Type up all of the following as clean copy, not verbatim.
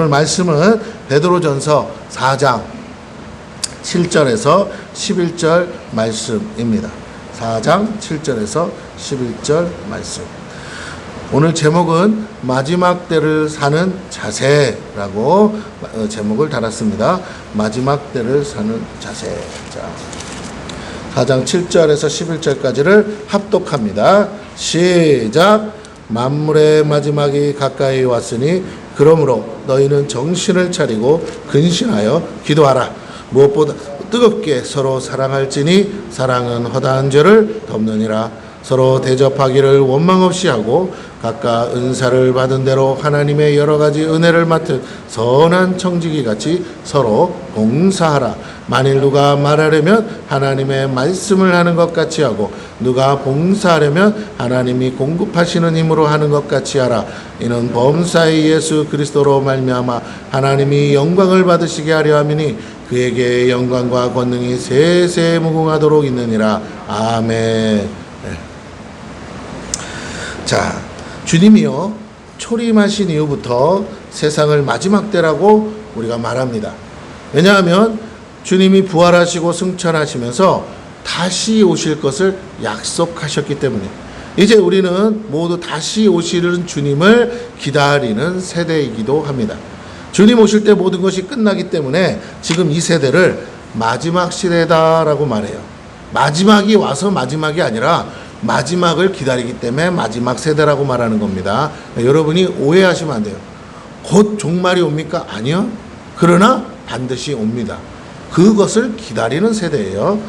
오늘 말씀은 베드로전서 4장 7절에서 11절 말씀입니다. 4장 7절에서 11절 말씀. 오늘 제목은 마지막 때를 사는 자세라고 제목을 달았습니다. 마지막 때를 사는 자세. 자, 4장 7절에서 11절까지를 합독합니다. 시작. 만물의 마지막이 가까이 왔으니 그러므로 너희는 정신을 차리고 근신하여 기도하라. 무엇보다 뜨겁게 서로 사랑할지니 사랑은 허다한 죄를 덮느니라. 서로 대접하기를 원망 없이 하고 각각 은사를 받은 대로 하나님의 여러 가지 은혜를 맡은 선한 청지기 같이 서로 봉사하라. 만일 누가 말하려면 하나님의 말씀을 하는 것 같이 하고 누가 봉사하려면 하나님이 공급하시는 힘으로 하는 것 같이 하라. 이는 범사의 예수 그리스도로 말미암아 하나님이 영광을 받으시게 하려 함이니 그에게 영광과 권능이 세세 무궁하도록 있느니라. 아멘. 자, 주님이요 초림하신 이후부터 세상을 마지막 때라고 우리가 말합니다. 왜냐하면 주님이 부활하시고 승천하시면서 다시 오실 것을 약속하셨기 때문에 이제 우리는 모두 다시 오시는 주님을 기다리는 세대이기도 합니다. 주님 오실 때 모든 것이 끝나기 때문에 지금 이 세대를 마지막 시대다라고 말해요. 마지막이 와서 마지막이 아니라 마지막을 기다리기 때문에 마지막 세대라고 말하는 겁니다. 여러분이 오해하시면 안 돼요. 곧 종말이 옵니까? 아니요. 그러나 반드시 옵니다. 그것을 기다리는 세대예요.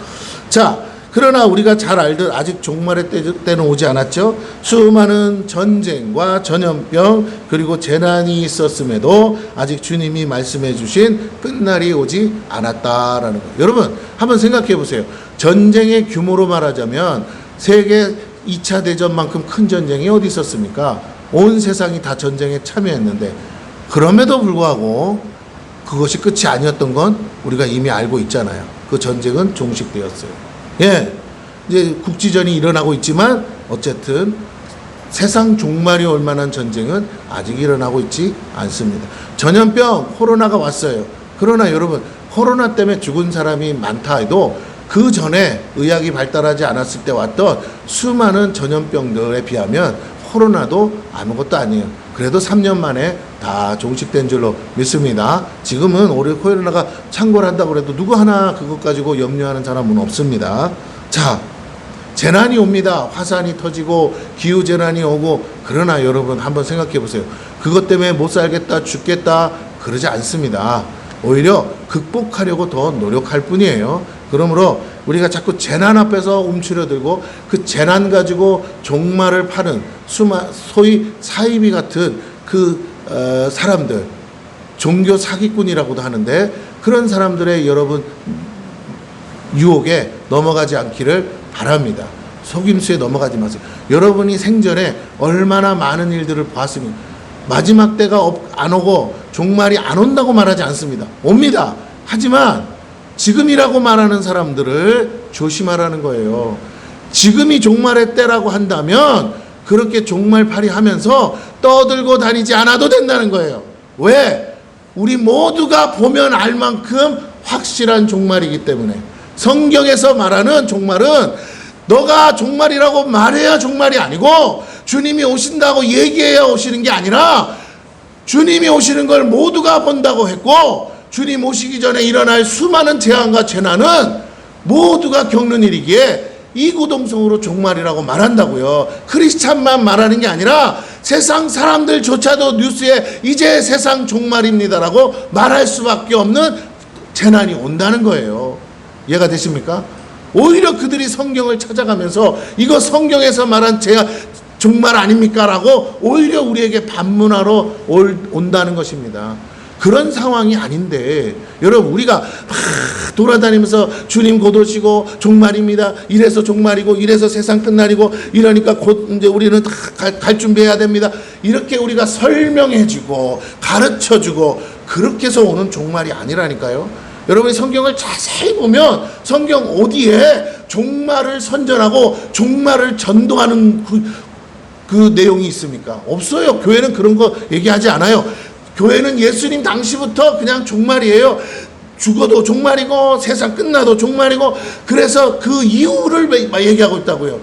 자, 그러나 우리가 잘 알듯 아직 종말의 때는 오지 않았죠. 수많은 전쟁과 전염병 그리고 재난이 있었음에도 아직 주님이 말씀해 주신 끝날이 오지 않았다라는 거예요. 여러분 한번 생각해 보세요. 전쟁의 규모로 말하자면 세계 2차 대전만큼 큰 전쟁이 어디 있었습니까? 온 세상이 다 전쟁에 참여했는데 그럼에도 불구하고 그것이 끝이 아니었던 건 우리가 이미 알고 있잖아요. 그 전쟁은 종식되었어요. 예, 이제 국지전이 일어나고 있지만 어쨌든 세상 종말이 올 만한 전쟁은 아직 일어나고 있지 않습니다. 전염병 코로나가 왔어요. 그러나 여러분 코로나 때문에 죽은 사람이 많다 해도 그 전에 의학이 발달하지 않았을 때 왔던 수많은 전염병들에 비하면 코로나도 아무것도 아니에요. 그래도 3년 만에 다 종식된 줄로 믿습니다. 지금은 올해 코로나가 창궐한다고 해도 누구 하나 그것 가지고 염려하는 사람은 없습니다. 자, 재난이 옵니다. 화산이 터지고 기후재난이 오고 그러나 여러분 한번 생각해 보세요. 그것 때문에 못 살겠다 죽겠다 그러지 않습니다. 오히려 극복하려고 더 노력할 뿐이에요. 그러므로 우리가 자꾸 재난 앞에서 움츠려들고 그 재난 가지고 종말을 파는 소위 사이비 같은 그 사람들 종교 사기꾼이라고도 하는데 그런 사람들의 여러분 유혹에 넘어가지 않기를 바랍니다. 속임수에 넘어가지 마세요. 여러분이 생전에 얼마나 많은 일들을 봤으면 마지막 때가 안 오고 종말이 안 온다고 말하지 않습니다. 옵니다. 하지만 지금이라고 말하는 사람들을 조심하라는 거예요. 지금이 종말의 때라고 한다면 그렇게 종말팔이 하면서 떠들고 다니지 않아도 된다는 거예요. 왜? 우리 모두가 보면 알 만큼 확실한 종말이기 때문에. 성경에서 말하는 종말은 너가 종말이라고 말해야 종말이 아니고 주님이 오신다고 얘기해야 오시는 게 아니라 주님이 오시는 걸 모두가 본다고 했고 주님 오시기 전에 일어날 수많은 재앙과 재난은 모두가 겪는 일이기에 이구동성으로 종말이라고 말한다고요. 크리스찬만 말하는 게 아니라 세상 사람들조차도 뉴스에 이제 세상 종말입니다라고 말할 수밖에 없는 재난이 온다는 거예요. 이해가 되십니까? 오히려 그들이 성경을 찾아가면서 이거 성경에서 말한 종말 아닙니까? 라고 오히려 우리에게 반문하러 온다는 것입니다. 그런 상황이 아닌데 여러분 우리가 막 돌아다니면서 주님 곧 오시고 종말입니다. 이래서 종말이고 이래서 세상 끝날이고 이러니까 곧 이제 우리는 갈 준비해야 됩니다. 이렇게 우리가 설명해주고 가르쳐주고 그렇게 해서 오는 종말이 아니라니까요. 여러분이 성경을 자세히 보면 성경 어디에 종말을 선전하고 종말을 전도하는 그 내용이 있습니까? 없어요. 교회는 그런 거 얘기하지 않아요. 교회는 예수님 당시부터 그냥 종말이에요. 죽어도 종말이고 세상 끝나도 종말이고, 그래서 그 이유를 얘기하고 있다고요.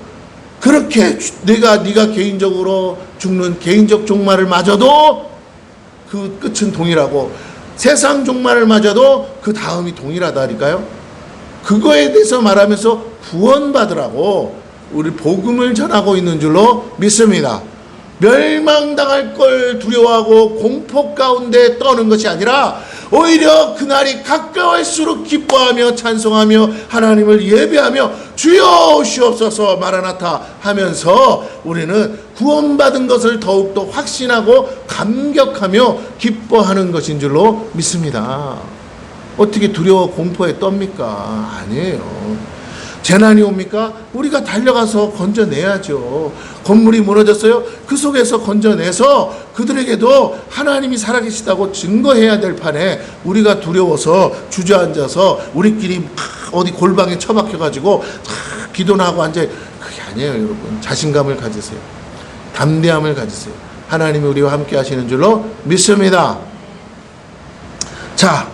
그렇게 네가 개인적으로 죽는 개인적 종말을 맞아도 그 끝은 동일하고, 세상 종말을 맞아도 그 다음이 동일하다니까요. 그거에 대해서 말하면서 구원받으라고 우리 복음을 전하고 있는 줄로 믿습니다. 멸망당할 걸 두려워하고 공포 가운데 떠는 것이 아니라 오히려 그날이 가까울수록 기뻐하며 찬송하며 하나님을 예배하며 주여 오시옵소서 마라나타 하면서 우리는 구원받은 것을 더욱더 확신하고 감격하며 기뻐하는 것인 줄로 믿습니다. 어떻게 두려워 공포에 떱니까? 아니에요. 재난이 옵니까? 우리가 달려가서 건져내야죠. 건물이 무너졌어요? 그 속에서 건져내서 그들에게도 하나님이 살아계시다고 증거해야 될 판에 우리가 두려워서 주저앉아서 우리끼리 어디 골방에 처박혀가지고 기도나 하고 앉아, 그게 아니에요. 여러분, 자신감을 가지세요. 담대함을 가지세요. 하나님이 우리와 함께 하시는 줄로 믿습니다. 자,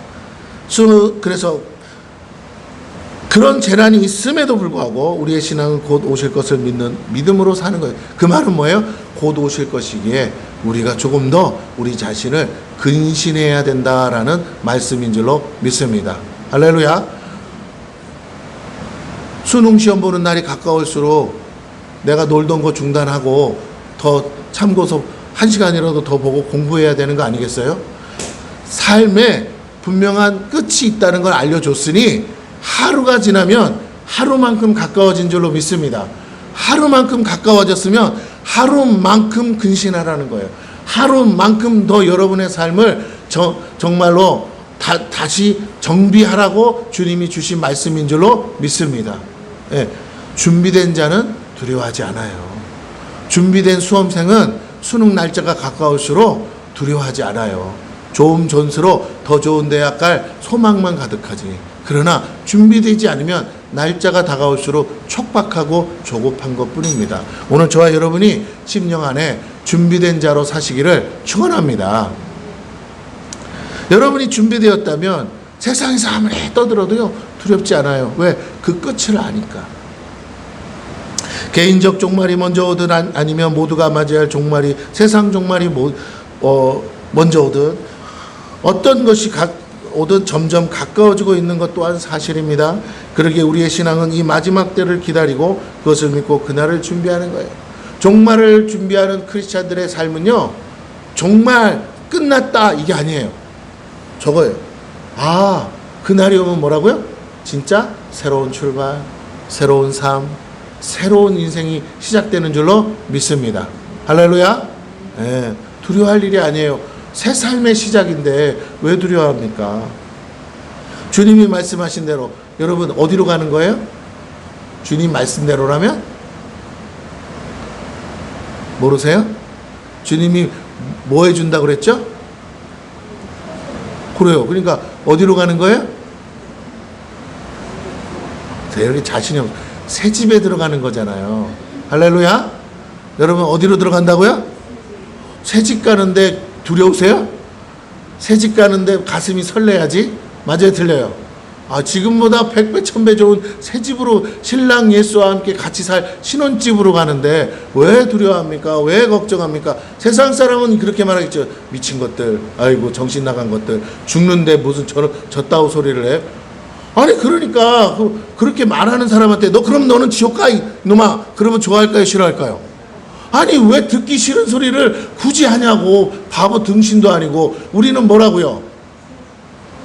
그래서 그런 재난이 있음에도 불구하고 우리의 신앙은 곧 오실 것을 믿는 믿음으로 사는 거예요. 그 말은 뭐예요? 곧 오실 것이기에 우리가 조금 더 우리 자신을 근신해야 된다라는 말씀인 줄로 믿습니다. 할렐루야. 수능 시험 보는 날이 가까울수록 내가 놀던 거 중단하고 더 참고서 1시간이라도 더 보고 공부해야 되는 거 아니겠어요? 삶에 분명한 끝이 있다는 걸 알려줬으니 하루가 지나면 하루만큼 가까워진 줄로 믿습니다. 하루만큼 가까워졌으면 하루만큼 근신하라는 거예요. 하루만큼 더 여러분의 삶을 정말로 다시 정비하라고 주님이 주신 말씀인 줄로 믿습니다. 예, 준비된 자는 두려워하지 않아요. 준비된 수험생은 수능 날짜가 가까울수록 두려워하지 않아요. 좋은 전수로 더 좋은 대학 갈 소망만 가득하지. 그러나 준비되지 않으면 날짜가 다가올수록 촉박하고 조급한 것뿐입니다. 오늘 저와 여러분이 심령 안에 준비된 자로 사시기를 축원합니다. 여러분이 준비되었다면 세상에서 아무리 떠들어도요 두렵지 않아요. 왜? 그 끝을 아니까. 개인적 종말이 먼저 오든 아니면 모두가 맞이할 종말이, 세상 종말이 먼저 오든 어떤 것이 오든 점점 가까워지고 있는 것 또한 사실입니다. 그러기에 우리의 신앙은 이 마지막 때를 기다리고 그것을 믿고 그날을 준비하는 거예요. 종말을 준비하는 크리스찬들의 삶은요, 종말 끝났다 이게 아니에요. 저거예요. 아, 그날이 오면 뭐라고요? 진짜 새로운 출발, 새로운 삶, 새로운 인생이 시작되는 줄로 믿습니다. 할렐루야. 네, 두려워할 일이 아니에요. 새 삶의 시작인데 왜 두려워합니까? 주님이 말씀하신 대로 여러분 어디로 가는 거예요? 주님 말씀대로라면? 모르세요? 주님이 뭐 해준다고 그랬죠? 그래요. 그러니까 어디로 가는 거예요? 이렇게 자신이 없어. 새 집에 들어가는 거잖아요. 할렐루야. 여러분 어디로 들어간다고요? 새 집 가는데 두려우세요? 새 집 가는데 가슴이 설레야지? 맞아요, 틀려요? 아, 지금보다 100배, 1000배 좋은 새 집으로 신랑 예수와 함께 같이 살 신혼집으로 가는데 왜 두려워합니까? 왜 걱정합니까? 세상 사람은 그렇게 말하겠죠. 미친 것들, 아이고 정신 나간 것들, 죽는데 무슨 저따오 소리를 해? 아니 그러니까 그렇게 말하는 사람한테 그럼 너는 지옥 가 이놈아, 그러면 좋아할까요, 싫어할까요? 아니 왜 듣기 싫은 소리를 굳이 하냐고. 바보 등신도 아니고. 우리는 뭐라고요?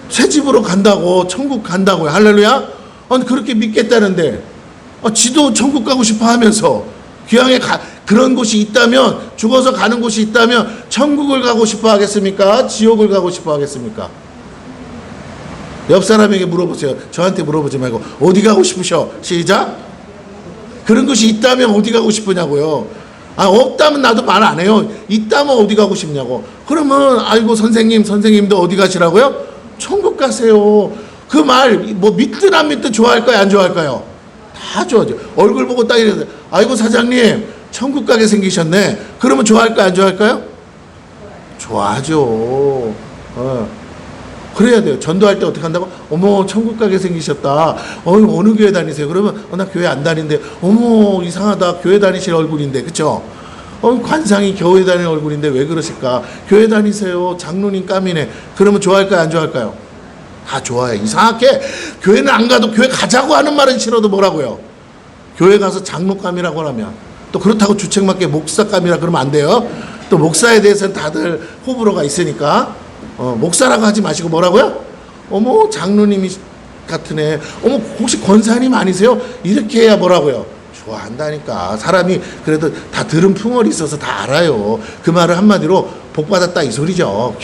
새 집으로 간다고, 천국 간다고요. 할렐루야. 아니 그렇게 믿겠다는데 지도 천국 가고 싶어 하면서 귀향에 그런 곳이 있다면, 죽어서 가는 곳이 있다면 천국을 가고 싶어 하겠습니까? 지옥을 가고 싶어 하겠습니까? 옆 사람에게 물어보세요. 저한테 물어보지 말고 어디 가고 싶으셔? 시작. 그런 곳이 있다면 어디 가고 싶으냐고요. 아, 없다면 나도 말 안 해요. 있다면 어디 가고 싶냐고. 그러면 아이고 선생님도 어디 가시라고요? 천국 가세요. 그 말 뭐 믿든 안 믿든 좋아할까요, 안 좋아할까요? 다 좋아하죠. 얼굴 보고 딱 이래서 아이고 사장님 천국 가게 생기셨네. 그러면 좋아할까요, 안 좋아할까요? 좋아하죠. 그래야 돼요. 전도할 때 어떻게 한다고? 어머, 천국 가게 생기셨다. 어느 교회 다니세요? 그러면, 나 교회 안 다니는데, 어머, 이상하다. 교회 다니실 얼굴인데, 그쵸? 관상이 교회 다니는 얼굴인데 왜 그러실까? 교회 다니세요. 장로님 까미네. 그러면 좋아할까요? 안 좋아할까요? 다 좋아해. 이상하게 교회는 안 가도 교회 가자고 하는 말은 싫어도 뭐라고요? 교회 가서 장로감이라고 하면 또 그렇다고 주책맞게 목사감이라 그러면 안 돼요. 또 목사에 대해서는 다들 호불호가 있으니까 목사라고 하지 마시고 뭐라고요? 어머, 장로님이 같은 애. 어머, 혹시 권사님 아니세요? 이렇게 해야 뭐라고요? 좋아한다니까. 사람이 그래도 다 들은 풍월이 있어서 다 알아요. 그 말을 한마디로 복받았다 이 소리죠.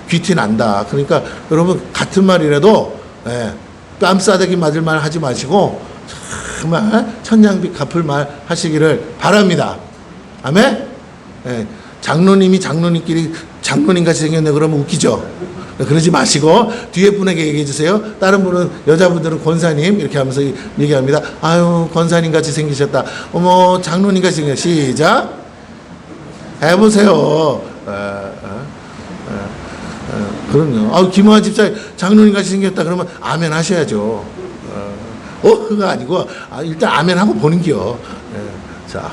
귀티 난다. 그러니까 여러분 같은 말이라도 뺨싸대기 맞을 말 하지 마시고 정말 천냥비 갚을 말 하시기를 바랍니다. 아멘? 장로님이 장로님끼리 장로님같이 생겼네 그러면 웃기죠. 그러지 마시고 뒤에 분에게 얘기해 주세요. 다른 분은, 여자분들은 권사님 이렇게 하면서 얘기합니다. 아유, 권사님 같이 생기셨다. 어머, 장로님 같이 생겼다. 시작. 해보세요. 그럼요. 김호환 집사님 장로님 같이 생겼다 그러면 아멘 하셔야죠. 가 아니고 일단 아멘 하고 보는 기요. 자,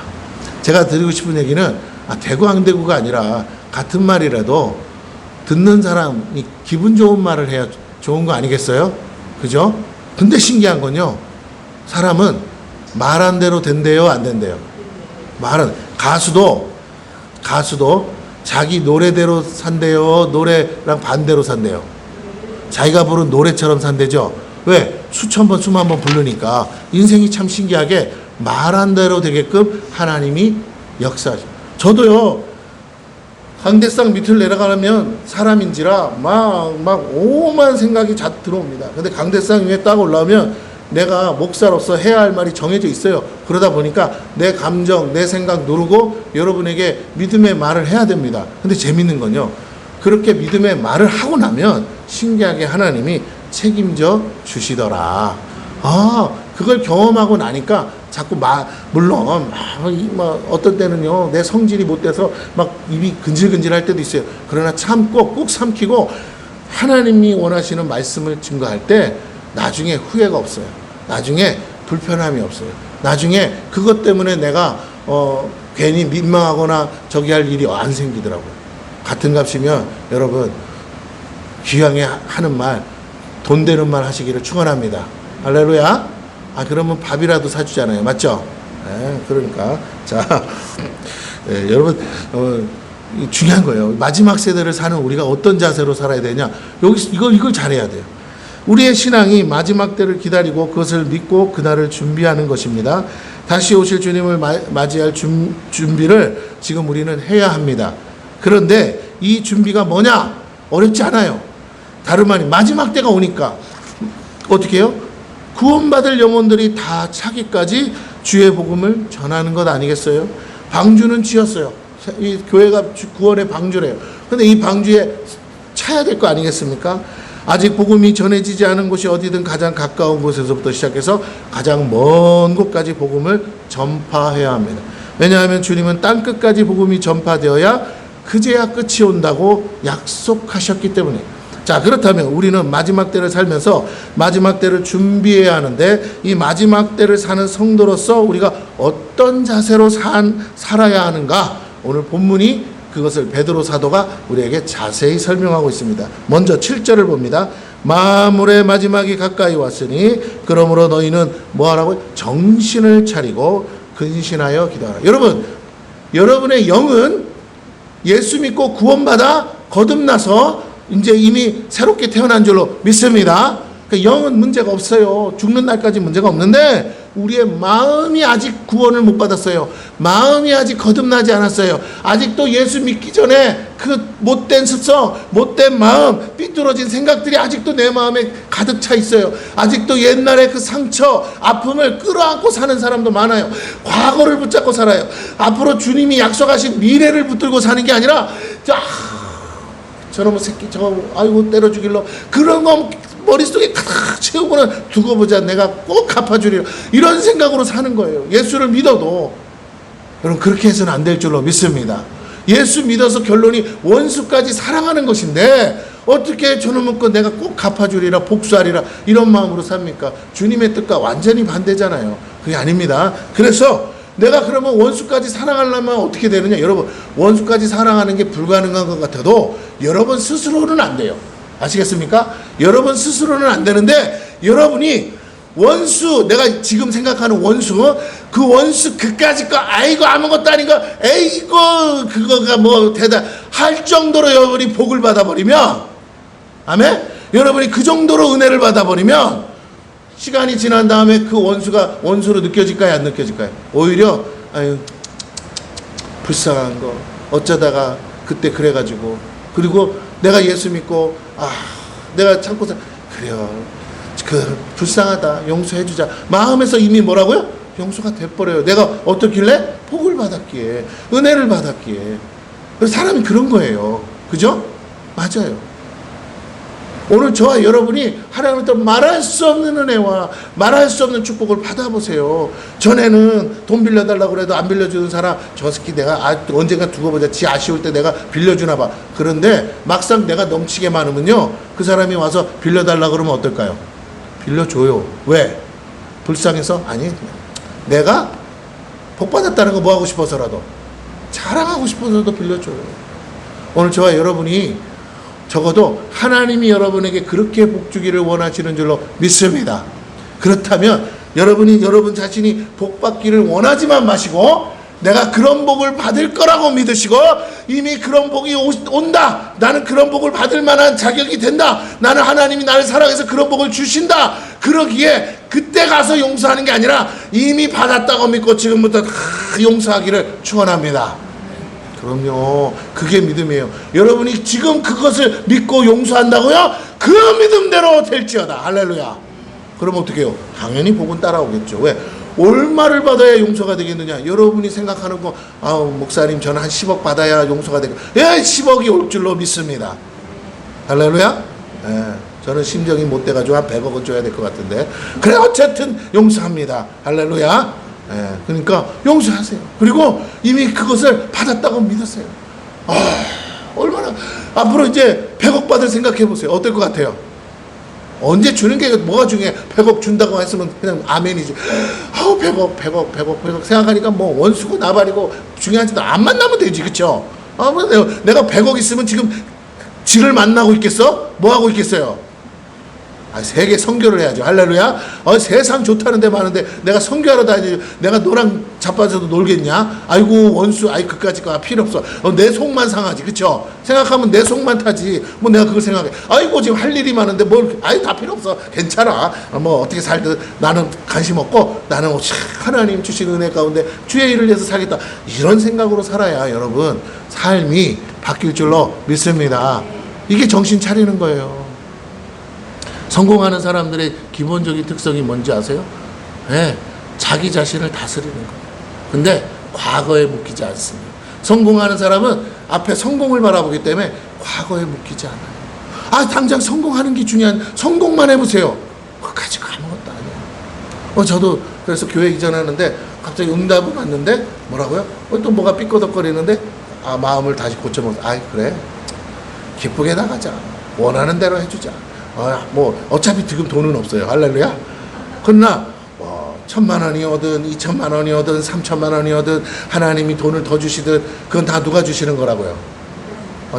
제가 드리고 싶은 얘기는 대구 안 대구가 아니라 같은 말이라도 듣는 사람이 기분 좋은 말을 해야 좋은 거 아니겠어요? 그죠? 근데 신기한 건요, 사람은 말한 대로 된대요, 안 된대요? 가수도 자기 노래대로 산대요, 노래랑 반대로 산대요? 자기가 부른 노래처럼 산대죠? 왜? 수천 번, 수만 번 부르니까. 인생이 참 신기하게 말한 대로 되게끔 하나님이 역사하죠. 저도요, 강대상 밑을 내려가면 사람인지라 막 오만 생각이 들어옵니다. 근데 강대상 위에 딱 올라오면 내가 목사로서 해야 할 말이 정해져 있어요. 그러다 보니까 내 감정, 내 생각 누르고 여러분에게 믿음의 말을 해야 됩니다. 근데 재밌는 건요, 그렇게 믿음의 말을 하고 나면 신기하게 하나님이 책임져 주시더라. 그걸 경험하고 나니까 자꾸 물론 어떤 때는요, 내 성질이 못 돼서 막 입이 근질근질할 때도 있어요. 그러나 참고 꾹 삼키고 하나님이 원하시는 말씀을 증거할 때 나중에 후회가 없어요. 나중에 불편함이 없어요. 나중에 그것 때문에 내가 괜히 민망하거나 저기 할 일이 안 생기더라고요. 같은 값이면 여러분 귀하게 하는 말, 돈 되는 말 하시기를 축원합니다. 할렐루야. 그러면 밥이라도 사주잖아요. 맞죠? 그러니까. 자, 여러분, 중요한 거예요. 마지막 세대를 사는 우리가 어떤 자세로 살아야 되냐. 이걸 잘해야 돼요. 우리의 신앙이 마지막 때를 기다리고 그것을 믿고 그날을 준비하는 것입니다. 다시 오실 주님을 맞이할 준비를 지금 우리는 해야 합니다. 그런데 이 준비가 뭐냐? 어렵지 않아요. 다름 아닌 마지막 때가 오니까 어떻게 해요? 구원받을 영혼들이 다 차기까지 주의 복음을 전하는 것 아니겠어요? 방주는 지었어요. 이 교회가 구원의 방주래요. 근데 이 방주에 차야 될 거 아니겠습니까? 아직 복음이 전해지지 않은 곳이 어디든 가장 가까운 곳에서부터 시작해서 가장 먼 곳까지 복음을 전파해야 합니다. 왜냐하면 주님은 땅끝까지 복음이 전파되어야 그제야 끝이 온다고 약속하셨기 때문에. 자, 그렇다면 우리는 마지막 때를 살면서 마지막 때를 준비해야 하는데, 이 마지막 때를 사는 성도로서 우리가 어떤 자세로 살아야 하는가? 오늘 본문이 그것을 베드로 사도가 우리에게 자세히 설명하고 있습니다. 먼저 7절을 봅니다. 만물의 마지막이 가까이 왔으니 그러므로 너희는 뭐하라고? 정신을 차리고 근신하여 기도하라. 여러분의 영은 예수 믿고 구원받아 거듭나서 이제 이미 새롭게 태어난 줄로 믿습니다. 그러니까 영은 문제가 없어요. 죽는 날까지 문제가 없는데 우리의 마음이 아직 구원을 못 받았어요. 마음이 아직 거듭나지 않았어요. 아직도 예수 믿기 전에 그 못된 습성, 못된 마음, 삐뚤어진 생각들이 아직도 내 마음에 가득 차 있어요. 아직도 옛날의 그 상처, 아픔을 끌어안고 사는 사람도 많아요. 과거를 붙잡고 살아요. 앞으로 주님이 약속하신 미래를 붙들고 사는 게 아니라 저놈의 새끼 아이고 때려 죽일러, 그런 거 머릿속에 가득 채우고는 두고 보자, 내가 꼭 갚아주리라, 이런 생각으로 사는 거예요. 예수를 믿어도 여러분 그렇게 해서는 안 될 줄로 믿습니다. 예수 믿어서 결론이 원수까지 사랑하는 것인데 어떻게 저놈의 거 내가 꼭 갚아주리라 복수하리라 이런 마음으로 삽니까? 주님의 뜻과 완전히 반대잖아요. 그게 아닙니다. 그래서 내가 그러면 원수까지 사랑하려면 어떻게 되느냐? 여러분, 원수까지 사랑하는 게 불가능한 것 같아도 여러분 스스로는 안 돼요. 아시겠습니까? 여러분 스스로는 안 되는데 여러분이 원수, 내가 지금 생각하는 원수, 그 원수 그까짓 거 아이고 아무것도 아닌 거 에이고 그거가 뭐 대단할 정도로 여러분이 복을 받아버리면, 아멘? 여러분이 그 정도로 은혜를 받아버리면 시간이 지난 다음에 그 원수가 원수로 느껴질까요? 안 느껴질까요? 오히려 아유 불쌍한 거 어쩌다가 그때 그래가지고, 그리고 내가 예수 믿고 내가 참고 그래요 그 불쌍하다 용서해주자 마음에서 이미 뭐라고요? 용서가 돼버려요. 내가 어떻길래? 복을 받았기에, 은혜를 받았기에. 사람이 그런 거예요. 그죠? 맞아요. 오늘 저와 여러분이 하나님부터 말할 수 없는 은혜와 말할 수 없는 축복을 받아보세요. 전에는 돈 빌려달라고 그래도 안 빌려주는 사람, 저 새끼 내가 언젠가 두고 보자, 지 아쉬울 때 내가 빌려주나 봐. 그런데 막상 내가 넘치게 많으면요, 그 사람이 와서 빌려달라고 그러면 어떨까요? 빌려줘요. 왜? 불쌍해서? 아니, 내가 복 받았다는 거 뭐 하고 싶어서라도, 자랑하고 싶어서도 빌려줘요. 오늘 저와 여러분이 적어도 하나님이 여러분에게 그렇게 복 주기를 원하시는 줄로 믿습니다. 그렇다면 여러분이 여러분 자신이 복 받기를 원하지만 마시고 내가 그런 복을 받을 거라고 믿으시고 이미 그런 복이 온다. 나는 그런 복을 받을 만한 자격이 된다. 나는 하나님이 나를 사랑해서 그런 복을 주신다. 그러기에 그때 가서 용서하는 게 아니라 이미 받았다고 믿고 지금부터 용서하기를 축원합니다. 그럼요. 그게 믿음이에요. 여러분이 지금 그것을 믿고 용서한다고요? 그 믿음대로 될지어다. 할렐루야. 그럼 어떻게 해요? 당연히 복은 따라오겠죠. 왜? 얼마를 받아야 용서가 되겠느냐? 여러분이 생각하는 거, 목사님 저는 한 10억 받아야 용서가 되겠. 10억이 올 줄로 믿습니다. 할렐루야. 저는 심정이 못 돼가지고 한 100억은 줘야 될 것 같은데, 그래 어쨌든 용서합니다. 할렐루야. 그러니까 용서하세요. 그리고 이미 그것을 받았다고 믿으세요. 얼마나 앞으로 이제 100억 받을 생각해 보세요. 어떨 것 같아요? 언제 주는 게 뭐가 중요해? 100억 준다고 했으면 그냥 아멘이지. 100억 생각하니까 뭐 원수고 나발이고 중요하지도 안 만나면 되지, 그렇죠? 내가 100억 있으면 지금 지를 만나고 있겠어? 뭐 하고 있겠어요? 세계 선교를 해야죠. 할렐루야. 세상 좋다는 데 많은데 내가 선교하러 다니지, 내가 너랑 자빠져도 놀겠냐? 아이고 원수, 그까짓 거 필요 없어. 내 속만 상하지, 그쵸? 생각하면 내 속만 타지. 뭐 내가 그걸 생각해. 아이고 지금 할 일이 많은데 다 필요 없어. 괜찮아. 뭐 어떻게 살든 나는 관심 없고 나는 하나님 주신 은혜 가운데 주의 일을 위해서 살겠다. 이런 생각으로 살아야 여러분 삶이 바뀔 줄로 믿습니다. 이게 정신 차리는 거예요. 성공하는 사람들의 기본적인 특성이 뭔지 아세요? 자기 자신을 다스리는 거예요. 근데 과거에 묶이지 않습니다. 성공하는 사람은 앞에 성공을 바라보기 때문에 과거에 묶이지 않아요. 당장 성공하는 게 중요한, 성공만 해보세요. 그까짓 거 아무것도 아니에요. 저도 그래서 교회 이전하는데 갑자기 응답을 받는데 뭐라고요? 또 뭐가 삐꼬덕거리는데 마음을 다시 고쳐먹어. 그래 기쁘게 나가자. 원하는 대로 해주자. 어차피 지금 돈은 없어요. 할렐루야. 그러나 1,000만 원이오든 2,000만 원이오든 3,000만 원이오든 하나님이 돈을 더 주시든 그건 다 누가 주시는 거라고요?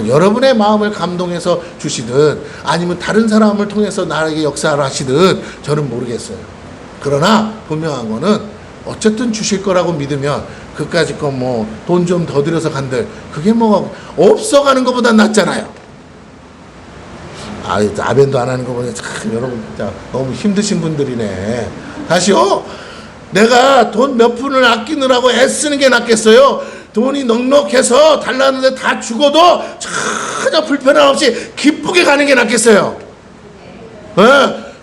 여러분의 마음을 감동해서 주시든 아니면 다른 사람을 통해서 나에게 역사를 하시든 저는 모르겠어요. 그러나 분명한 거는 어쨌든 주실 거라고 믿으면 그까짓 거 돈 좀 더 들여서 간들 그게 없어가는 것보다 낫잖아요. 아멘도 안 하는 거 보니 참 여러분 진짜 너무 힘드신 분들이네. 다시요. 내가 돈 몇 푼을 아끼느라고 애쓰는 게 낫겠어요? 돈이 넉넉해서 달라는데 다 죽어도 전혀 불편함 없이 기쁘게 가는 게 낫겠어요?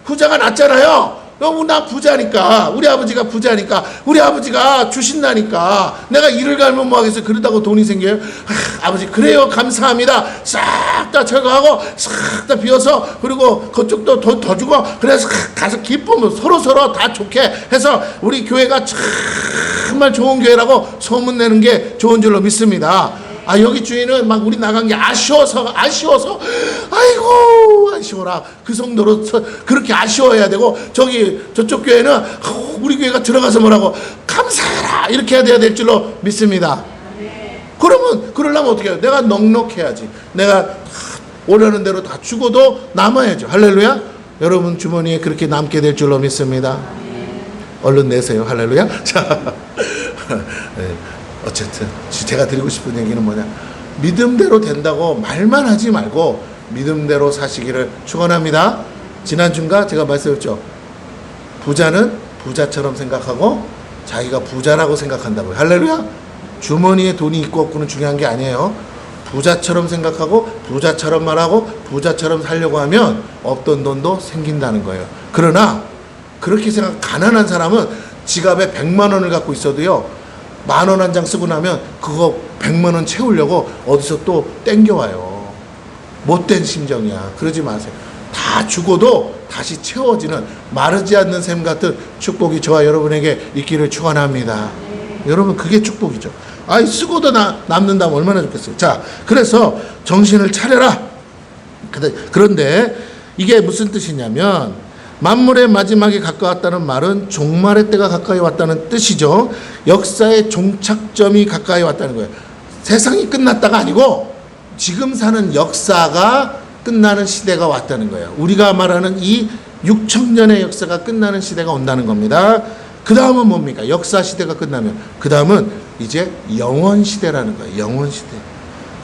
후자가 낫잖아요. 너무 나 부자니까, 우리 아버지가 부자니까, 우리 아버지가 주신다니까 내가 일을 갈면 뭐 하겠어요? 그러다고 돈이 생겨요? 아버지 그래요 감사합니다 싹 다 철거하고 싹 다 비워서 그리고 그쪽도 더 주고 그래서 가서 기쁘면 서로 다 좋게 해서 우리 교회가 정말 좋은 교회라고 소문내는 게 좋은 줄로 믿습니다. 아, 여기 주인은 막 우리 나간 게 아쉬워서, 아이고, 아쉬워라. 그 정도로 그렇게 아쉬워해야 되고, 저쪽 교회는 우리 교회가 들어가서 뭐라고, 감사해라. 이렇게 해야 될 줄로 믿습니다. 그러려면 어떻게 해요? 내가 넉넉해야지. 내가 오려는 대로 다 주고도 남아야죠. 할렐루야. 여러분 주머니에 그렇게 남게 될 줄로 믿습니다. 얼른 내세요. 할렐루야. 자, 네, 어쨌든 제가 드리고 싶은 얘기는 뭐냐, 믿음대로 된다고 말만 하지 말고 믿음대로 사시기를 축원합니다. 지난주인가 제가 말씀드렸죠. 부자는 부자처럼 생각하고 자기가 부자라고 생각한다고요. 할렐루야. 주머니에 돈이 있고 없고는 중요한 게 아니에요. 부자처럼 생각하고 부자처럼 말하고 부자처럼 살려고 하면 없던 돈도 생긴다는 거예요. 그러나 그렇게 생각, 가난한 사람은 지갑에 100만 원을 갖고 있어도요, 10,000원 한 장 쓰고 나면 그거 100만 원 채우려고 어디서 또 땡겨와요. 못된 심정이야. 그러지 마세요. 다 주고도 다시 채워지는 마르지 않는 샘 같은 축복이 저와 여러분에게 있기를 축원합니다. 여러분, 그게 축복이죠. 아이, 쓰고도 남는다면 얼마나 좋겠어요. 자, 그래서 정신을 차려라. 그런데 이게 무슨 뜻이냐면, 만물의 마지막에 가까웠다는 말은 종말의 때가 가까이 왔다는 뜻이죠. 역사의 종착점이 가까이 왔다는 거예요. 세상이 끝났다가 아니고 지금 사는 역사가 끝나는 시대가 왔다는 거예요. 우리가 말하는 이 6,000년의 역사가 끝나는 시대가 온다는 겁니다. 그 다음은 뭡니까? 역사 시대가 끝나면 그 다음은 이제 영원 시대라는 거예요. 영원 시대.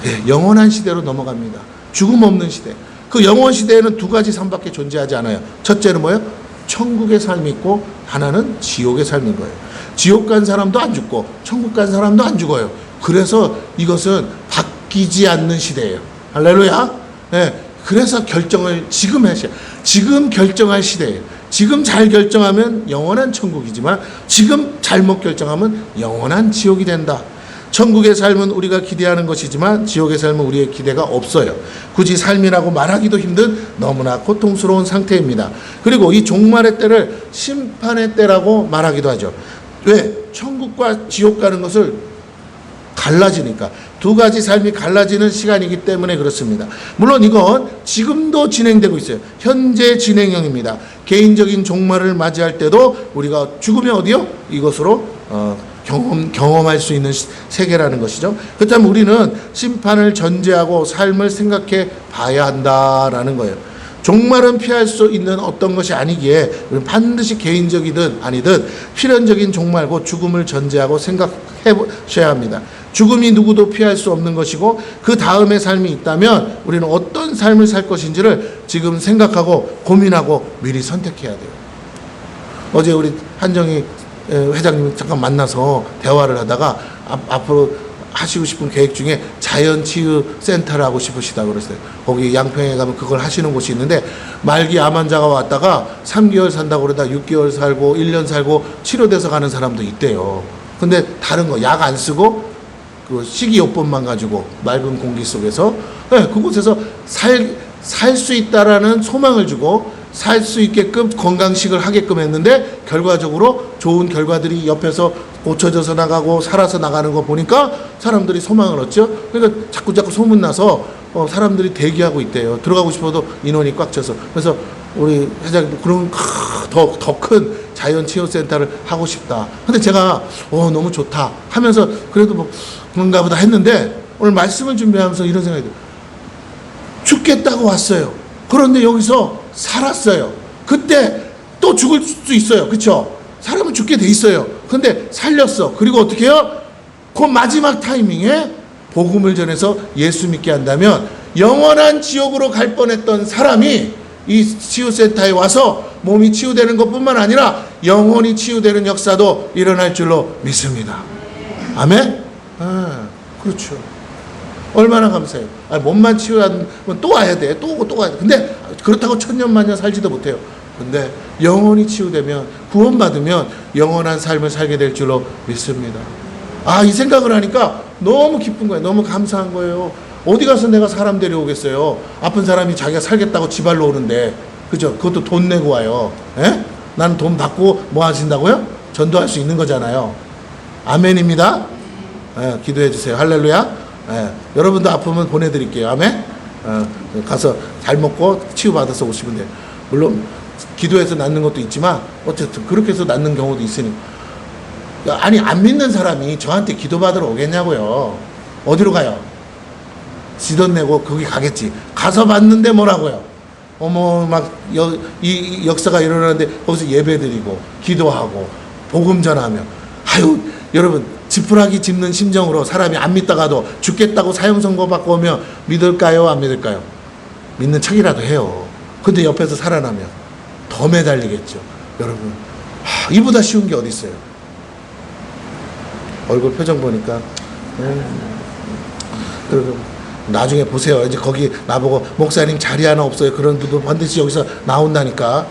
네, 영원한 시대로 넘어갑니다. 죽음 없는 시대. 그 영원 시대에는 두 가지 삶밖에 존재하지 않아요. 첫째는 뭐예요? 천국의 삶이 있고 하나는 지옥의 삶인 거예요. 지옥 간 사람도 안 죽고 천국 간 사람도 안 죽어요. 그래서 이것은 바뀌지 않는 시대예요. 할렐루야. 네, 그래서 결정을 지금 하셔야, 지금 결정할 시대예요. 지금 잘 결정하면 영원한 천국이지만 지금 잘못 결정하면 영원한 지옥이 된다. 천국의 삶은 우리가 기대하는 것이지만 지옥의 삶은 우리의 기대가 없어요. 굳이 삶이라고 말하기도 힘든 너무나 고통스러운 상태입니다. 그리고 이 종말의 때를 심판의 때라고 말하기도 하죠. 왜? 천국과 지옥 가는 것을 갈라지니까. 두 가지 삶이 갈라지는 시간이기 때문에 그렇습니다. 물론 이건 지금도 진행되고 있어요. 현재 진행형입니다. 개인적인 종말을 맞이할 때도 우리가 죽으면 어디요? 이것으로 경험할 수 있는 세계라는 것이죠. 그렇다면 우리는 심판을 전제하고 삶을 생각해 봐야 한다라는 거예요. 종말은 피할 수 있는 어떤 것이 아니기에 우리는 반드시 개인적이든 아니든 필연적인 종말고 죽음을 전제하고 생각해 보셔야 합니다. 죽음이 누구도 피할 수 없는 것이고 그 다음의 삶이 있다면 우리는 어떤 삶을 살 것인지를 지금 생각하고 고민하고 미리 선택해야 돼요. 어제 우리 한정희 회장님 잠깐 만나서 대화를 하다가 앞으로 하시고 싶은 계획 중에 자연치유센터를 하고 싶으시다고 그랬어요. 거기 양평에 가면 그걸 하시는 곳이 있는데 말기 암 환자가 왔다가 3개월 산다고 그러다 6개월 살고 1년 살고 치료돼서 가는 사람도 있대요. 근데 다른 거 약 안 쓰고 그 식이요법만 가지고 맑은 공기 속에서, 네, 그곳에서 살 수 있다라는 소망을 주고 살 수 있게끔 건강식을 하게끔 했는데 결과적으로 좋은 결과들이 옆에서 고쳐져서 나가고 살아서 나가는 거 보니까 사람들이 소망을 얻죠. 그러니까 자꾸 소문나서 사람들이 대기하고 있대요. 들어가고 싶어도 인원이 꽉 차서. 그래서 우리 회장님 그런 더 큰 자연치유센터를 하고 싶다. 근데 제가 너무 좋다 하면서 그래도 뭐 그런가 보다 했는데 오늘 말씀을 준비하면서 이런 생각이 들어요. 죽겠다고 왔어요. 그런데 여기서 살았어요. 그때 또 죽을 수 있어요. 그렇죠? 사람은 죽게 돼 있어요. 근데 살렸어. 그리고 어떻게 해요? 그 마지막 타이밍에 복음을 전해서 예수 믿게 한다면 영원한 지옥으로 갈 뻔했던 사람이 이 치유센터에 와서 몸이 치유되는 것뿐만 아니라 영원히 치유되는 역사도 일어날 줄로 믿습니다. 아멘? 그렇죠. 얼마나 감사해요. 몸만 치유하면 또 와야 돼. 또 오고 또 와야 돼. 근데 그렇다고 천년만년 살지도 못해요. 근데 영원히 치유되면, 구원받으면 영원한 삶을 살게 될 줄로 믿습니다. 이 생각을 하니까 너무 기쁜 거예요. 너무 감사한 거예요. 어디 가서 내가 사람 데려오겠어요. 아픈 사람이 자기가 살겠다고 지발로 오는데, 그죠? 그것도 돈 내고 와요. 에? 나는 돈 받고 뭐 하신다고요? 전도할 수 있는 거잖아요. 아멘입니다. 기도해 주세요. 할렐루야. 예, 여러분도 아프면 보내드릴게요. 아멘. 가서 잘 먹고 치유받아서 오시면 돼요. 물론 기도해서 낫는 것도 있지만 어쨌든 그렇게 해서 낫는 경우도 있으니. 아니 안 믿는 사람이 저한테 기도받으러 오겠냐고요. 어디로 가요? 지돈 내고 거기 가겠지. 가서 봤는데 뭐라고요? 어머 막 이 역사가 일어나는데 거기서 예배드리고 기도하고 복음 전하며. 아유 여러분 지푸라기 짚는 심정으로 사람이 안 믿다가도 죽겠다고 사형 선고받고 오면 믿을까요? 안 믿을까요? 믿는 척이라도 해요. 근데 옆에서 살아나면 더 매달리겠죠. 여러분 이보다 쉬운 게 어디 있어요? 얼굴 표정 보니까 여러분 나중에 보세요. 이제 거기 나보고 목사님 자리 하나 없어요. 그런 분도 반드시 여기서 나온다니까.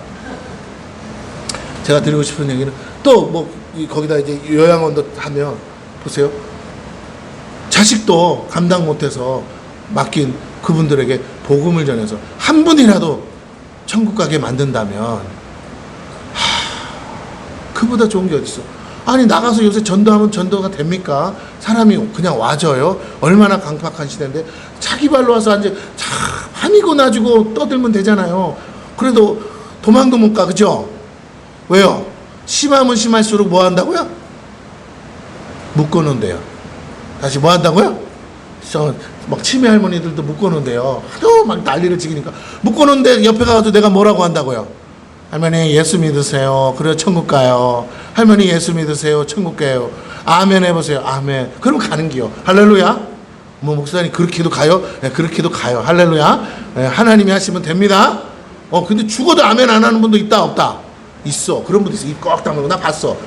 제가 드리고 싶은 얘기는 또 뭐 거기다 이제 요양원도 하면 보세요. 자식도 감당 못해서 맡긴 그분들에게 복음을 전해서 한 분이라도 천국 가게 만든다면 그보다 좋은 게 어디 있어? 아니 나가서 요새 전도하면 전도가 됩니까? 사람이 그냥 와져요. 얼마나 강팍한 시대인데 자기 발로 와서 이제 밤이고 낮이고 떠들면 되잖아요. 그래도 도망도 못 가. 그죠? 왜요? 심하면 심할수록 뭐 한다고요? 묶어놓은대요. 다시 뭐 한다고요? 막 치매 할머니들도 묶어놓은대요. 하도 막 난리를 지기니까 묶어놓은데 옆에 가서 내가 뭐라고 한다고요? 할머니 예수 믿으세요. 그래요 천국 가요. 할머니 예수 믿으세요. 천국 가요. 아멘 해보세요. 아멘. 그럼 가는 기요. 할렐루야. 뭐 목사님 그렇게도 가요? 네, 그렇게도 가요. 할렐루야. 네, 하나님이 하시면 됩니다. 근데 죽어도 아멘 안 하는 분도 있다 없다? 있어. 그런 분도 있어. 입 꽉 다물고 나 봤어.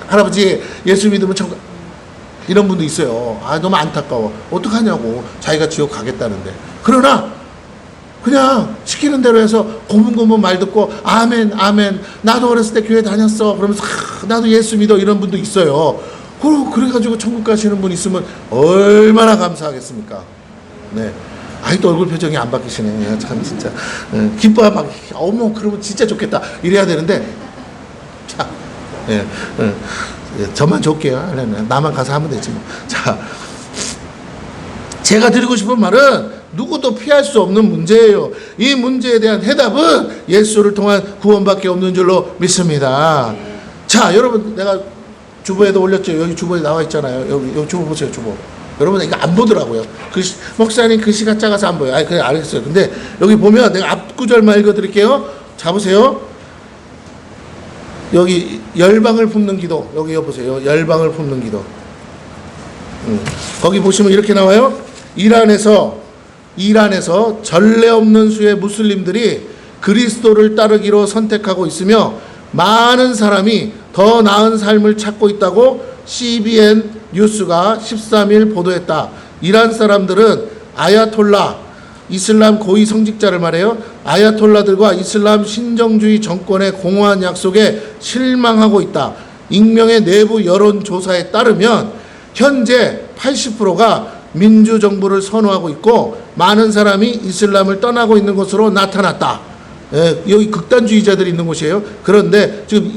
할아버지 예수 믿으면 천국. 이런 분도 있어요. 너무 안타까워. 어떡하냐고. 자기가 지옥 가겠다는데. 그러나 그냥 시키는 대로 해서 고분고분 말 듣고 아멘 아멘 나도 어렸을 때 교회 다녔어 그러면서 나도 예수 믿어 이런 분도 있어요. 그래가지고 천국 가시는 분 있으면 얼마나 감사하겠습니까. 네. 아직도 얼굴 표정이 안 바뀌시네. 참 진짜 기뻐야 막 어머 그러면 진짜 좋겠다 이래야 되는데 자, 저만 좋게요. 나만 가서 하면 되지 뭐. 자, 제가 드리고 싶은 말은 누구도 피할 수 없는 문제예요. 이 문제에 대한 해답은 예수를 통한 구원밖에 없는 줄로 믿습니다. 자, 여러분 내가 주보에도 올렸죠. 여기 주보에 나와 있잖아요. 여기 주보 보세요. 주보. 여러분 이거 안 보더라고요. 목사님 글씨가 작아서 안 보여요. 그래 알겠어요. 근데 여기 보면 내가 앞구절만 읽어드릴게요. 자 보세요. 여기 열방을 품는 기도. 여기 보세요. 열방을 품는 기도. 거기 보시면 이렇게 나와요. 이란에서 전례 없는 수의 무슬림들이 그리스도를 따르기로 선택하고 있으며 많은 사람이 더 나은 삶을 찾고 있다고 CBN 뉴스가 13일 보도했다. 이란 사람들은 아야톨라, 이슬람 고위 성직자를 말해요. 아야톨라들과 이슬람 신정주의 정권의 공허한 약속에 실망하고 있다. 익명의 내부 여론조사에 따르면 현재 80%가 민주정부를 선호하고 있고 많은 사람이 이슬람을 떠나고 있는 것으로 나타났다. 여기 극단주의자들이 있는 곳이에요. 그런데 지금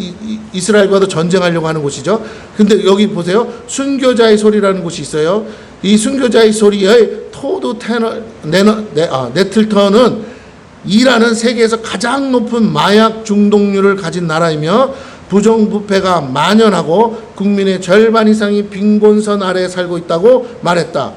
이스라엘과도 전쟁하려고 하는 곳이죠. 근데 여기 보세요. 순교자의 소리라는 곳이 있어요. 이 순교자의 소리의 토드 네틀턴은 이란은 세계에서 가장 높은 마약 중독률을 가진 나라이며 부정부패가 만연하고 국민의 절반 이상이 빈곤선 아래에 살고 있다고 말했다.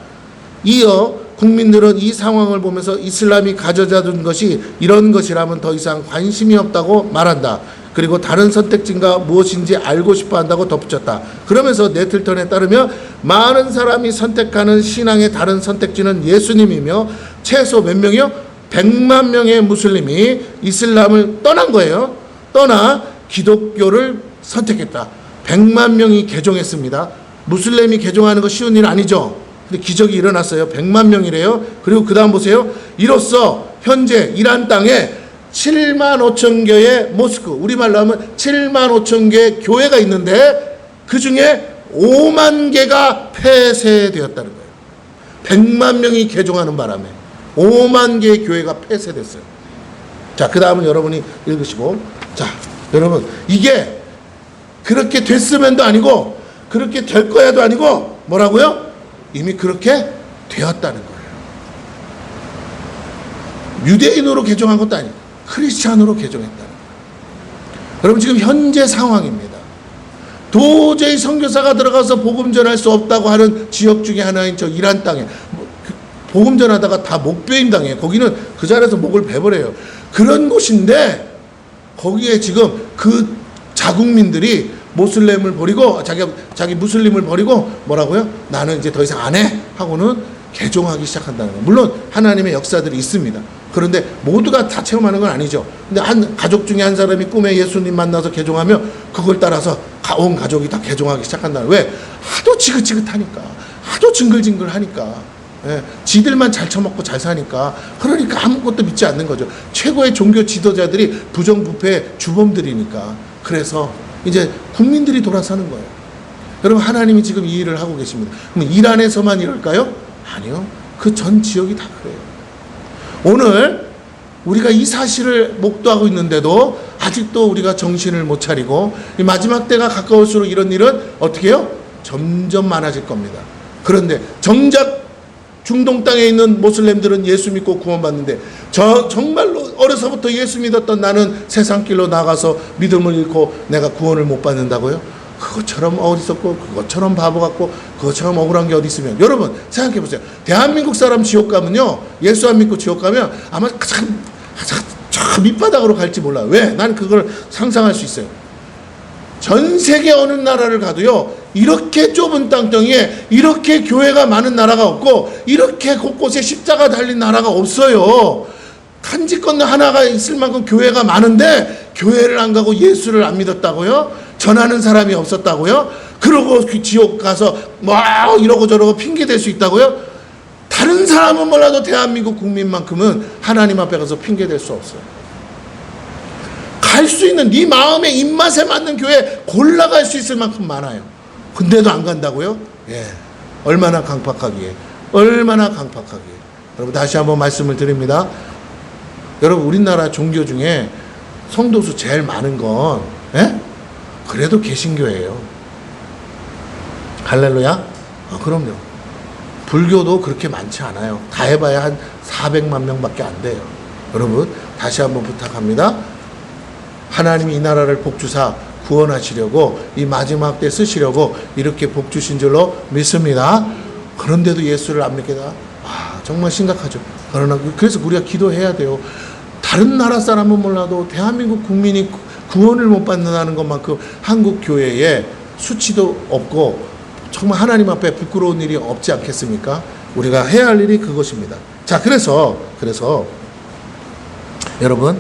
이어 국민들은 이 상황을 보면서 이슬람이 가져다 준 것이 이런 것이라면 더 이상 관심이 없다고 말한다. 그리고 다른 선택지가 무엇인지 알고 싶어 한다고 덧붙였다. 그러면서 네틀턴에 따르면 많은 사람이 선택하는 신앙의 다른 선택지는 예수님이며 최소 몇 명이요? 100만 명의 무슬림이 이슬람을 떠난 거예요. 떠나 기독교를 선택했다. 100만 명이 개종했습니다. 무슬림이 개종하는 거 쉬운 일 아니죠. 근데 기적이 일어났어요. 100만 명이래요. 그리고 그 다음 보세요. 이로써 현재 이란 땅에 7만 5천 개의 모스크, 우리말로 하면 7만 5천 개의 교회가 있는데 그 중에 5만 개가 폐쇄되었다는 거예요. 100만 명이 개종하는 바람에 5만 개의 교회가 폐쇄됐어요. 자, 그 다음은 여러분이 읽으시고. 자, 여러분 이게 그렇게 됐으면도 아니고 그렇게 될 거야도 아니고 뭐라고요? 이미 그렇게 되었다는 거예요. 유대인으로 개종한 것도 아니에요. 크리스찬으로 개종했다는 거예요. 여러분 지금 현재 상황입니다. 도저히 선교사가 들어가서 복음 전할 수 없다고 하는 지역 중에 하나인 저 이란 땅에 복음 전하다가 다 목베임 당해요. 거기는 그 자리에서 목을 베버려요. 그런 곳인데 거기에 지금 그 자국민들이 모슬렘을 버리고 자기 무슬림을 버리고 뭐라고요? 나는 이제 더 이상 안 해 하고는 개종하기 시작한다는 거예요. 물론 하나님의 역사들이 있습니다. 그런데 모두가 다 체험하는 건 아니죠. 근데 한 가족 중에 한 사람이 꿈에 예수님 만나서 개종하면 그걸 따라서 온 가족이 다 개종하기 시작한다는 거예요. 왜? 하도 지긋지긋하니까, 하도 징글징글하니까, 예, 지들만 잘 처먹고 잘 사니까, 그러니까 아무것도 믿지 않는 거죠. 최고의 종교 지도자들이 부정부패 주범들이니까. 그래서 이제 국민들이 돌아서는 거예요. 여러분 하나님이 지금 이 일을 하고 계십니다. 그럼 이란에서만 이럴까요? 아니요. 그 전 지역이 다 그래요. 오늘 우리가 이 사실을 목도하고 있는데도 아직도 우리가 정신을 못 차리고 이 마지막 때가 가까울수록 이런 일은 어떻게 해요? 점점 많아질 겁니다. 그런데 정작 중동 땅에 있는 모슬렘들은 예수 믿고 구원받는데 정말로 어려서부터 예수 믿었던 나는 세상 길로 나가서 믿음을 잃고 내가 구원을 못 받는다고요? 그것처럼 어리석고 그것처럼 바보 같고 그것처럼 억울한 게 어디 있으면 여러분 생각해 보세요. 대한민국 사람 지옥 가면요, 예수 안 믿고 지옥 가면 아마 저 밑바닥으로 갈지 몰라요. 왜? 난 그걸 상상할 수 있어요. 전 세계 어느 나라를 가도요, 이렇게 좁은 땅덩이에 이렇게 교회가 많은 나라가 없고 이렇게 곳곳에 십자가 달린 나라가 없어요. 탄지 건너 하나가 있을 만큼 교회가 많은데 교회를 안 가고 예수를 안 믿었다고요? 전하는 사람이 없었다고요? 그러고 지옥 가서 뭐 이러고 저러고 핑계 댈 수 있다고요? 다른 사람은 몰라도 대한민국 국민만큼은 하나님 앞에 가서 핑계 댈 수 없어요. 갈 수 있는 네 마음의 입맛에 맞는 교회 골라갈 수 있을 만큼 많아요. 근데도 안 간다고요? 예. 얼마나 강팍하기에. 얼마나 강팍하기에. 여러분 다시 한번 말씀을 드립니다. 여러분 우리나라 종교 중에 성도수 제일 많은 건 그래도 개신교예요. 할렐루야? 그럼요. 불교도 그렇게 많지 않아요. 다 해봐야 한 400만 명밖에 안 돼요. 여러분 다시 한번 부탁합니다. 하나님이 이 나라를 복주사 구원하시려고 이 마지막 때 쓰시려고 이렇게 복 주신 줄로 믿습니다. 그런데도 예수를 안 믿게 다 정말 심각하죠. 그래서 우리가 기도해야 돼요. 다른 나라 사람은 몰라도 대한민국 국민이 구원을 못 받는다는 것만큼 한국 교회에 수치도 없고 정말 하나님 앞에 부끄러운 일이 없지 않겠습니까? 우리가 해야 할 일이 그것입니다. 자, 그래서 여러분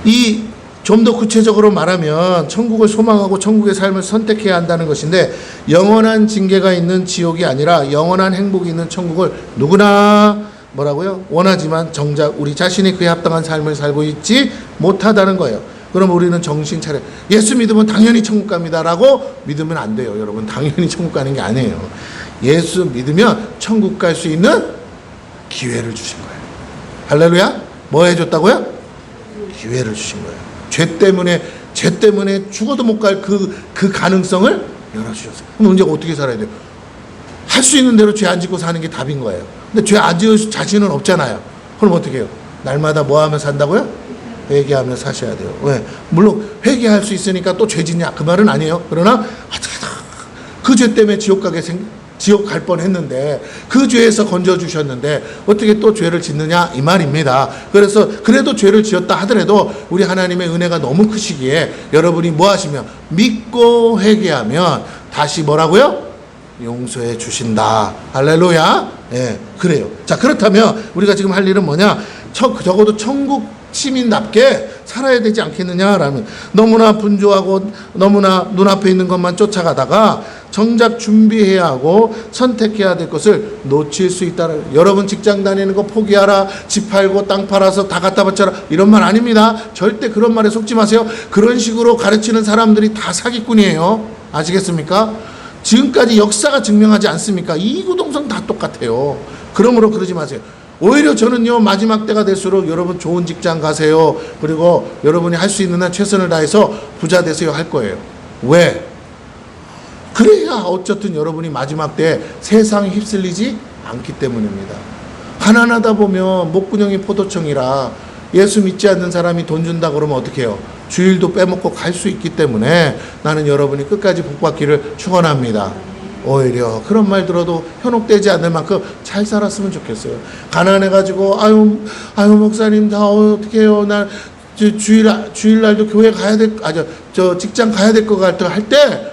이 좀 더 구체적으로 말하면 천국을 소망하고 천국의 삶을 선택해야 한다는 것인데 영원한 징계가 있는 지옥이 아니라 영원한 행복이 있는 천국을 누구나 뭐라고요? 원하지만 정작 우리 자신이 그에 합당한 삶을 살고 있지 못하다는 거예요. 그럼 우리는 정신 차려. 예수 믿으면 당연히 천국 갑니다라고 믿으면 안 돼요. 여러분 당연히 천국 가는 게 아니에요. 예수 믿으면 천국 갈 수 있는 기회를 주신 거예요. 할렐루야? 뭐 해줬다고요? 기회를 주신 거예요. 죄 때문에 죽어도 못 갈 그 가능성을 열어주셨어요. 그럼 문제가 어떻게 살아야 돼요? 할 수 있는 대로 죄 안 짓고 사는 게 답인 거예요. 근데 죄 안 지을 자신은 없잖아요. 그럼 어떻게 해요? 날마다 뭐 하며 산다고요? 회개하며 사셔야 돼요. 왜? 물론 회개할 수 있으니까 또 죄 짓냐 그 말은 아니에요. 그러나 그 죄 때문에 지옥 갈 뻔했는데 그 죄에서 건져주셨는데 어떻게 또 죄를 짓느냐 이 말입니다. 그래서 그래도 죄를 지었다 하더라도 우리 하나님의 은혜가 너무 크시기에 여러분이 뭐 하시면 믿고 회개하면 다시 뭐라고요? 용서해 주신다. 할렐루야. 예, 그래요. 자, 그렇다면 우리가 지금 할 일은 뭐냐? 적어도 천국 시민답게 살아야 되지 않겠느냐라는, 너무나 분주하고 너무나 눈앞에 있는 것만 쫓아가다가 정작 준비해야 하고 선택해야 될 것을 놓칠 수 있다는. 여러분 직장 다니는 거 포기하라, 집 팔고 땅 팔아서 다 갖다 바쳐라, 이런 말 아닙니다. 절대 그런 말에 속지 마세요. 그런 식으로 가르치는 사람들이 다 사기꾼이에요. 아시겠습니까? 지금까지 역사가 증명하지 않습니까? 이구동성 다 똑같아요. 그러므로 그러지 마세요. 오히려 저는요, 마지막 때가 될수록 여러분 좋은 직장 가세요. 그리고 여러분이 할 수 있는 한 최선을 다해서 부자 되세요 할 거예요. 왜? 그래야 어쨌든 여러분이 마지막 때 세상에 휩쓸리지 않기 때문입니다. 가난하다 보면 목구멍이 포도청이라 예수 믿지 않는 사람이 돈 준다 그러면 어떻게 해요? 주일도 빼먹고 갈 수 있기 때문에 나는 여러분이 끝까지 복받기를 축원합니다. 오히려 그런 말 들어도 현혹되지 않을 만큼 잘 살았으면 좋겠어요. 가난해가지고 아유 목사님 다 어떻게 해요? 나 주일날도 교회 가야 저 직장 가야 될 것 같아 할 때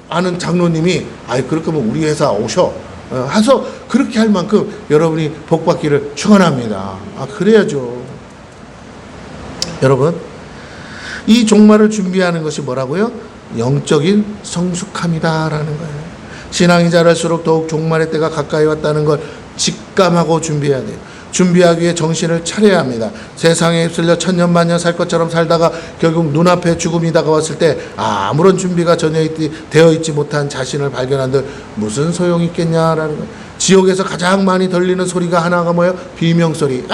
아는 장로님이 그럴 거면 우리 회사 오셔 해서 그렇게 할 만큼 여러분이 복받기를 축원합니다. 그래야죠. 여러분, 이 종말을 준비하는 것이 뭐라고요? 영적인 성숙함이다라는 거예요. 신앙이 자랄수록 더욱 종말의 때가 가까이 왔다는 걸 직감하고 준비해야 돼요. 준비하기 위해 정신을 차려야 합니다. 세상에 휩쓸려 천년 만년 살 것처럼 살다가 결국 눈앞에 죽음이 다가왔을 때 아무런 준비가 전혀 되어 있지 못한 자신을 발견한들 무슨 소용이 있겠냐라는 거예요. 지옥에서 가장 많이 들리는 소리가 하나가 뭐예요? 비명소리.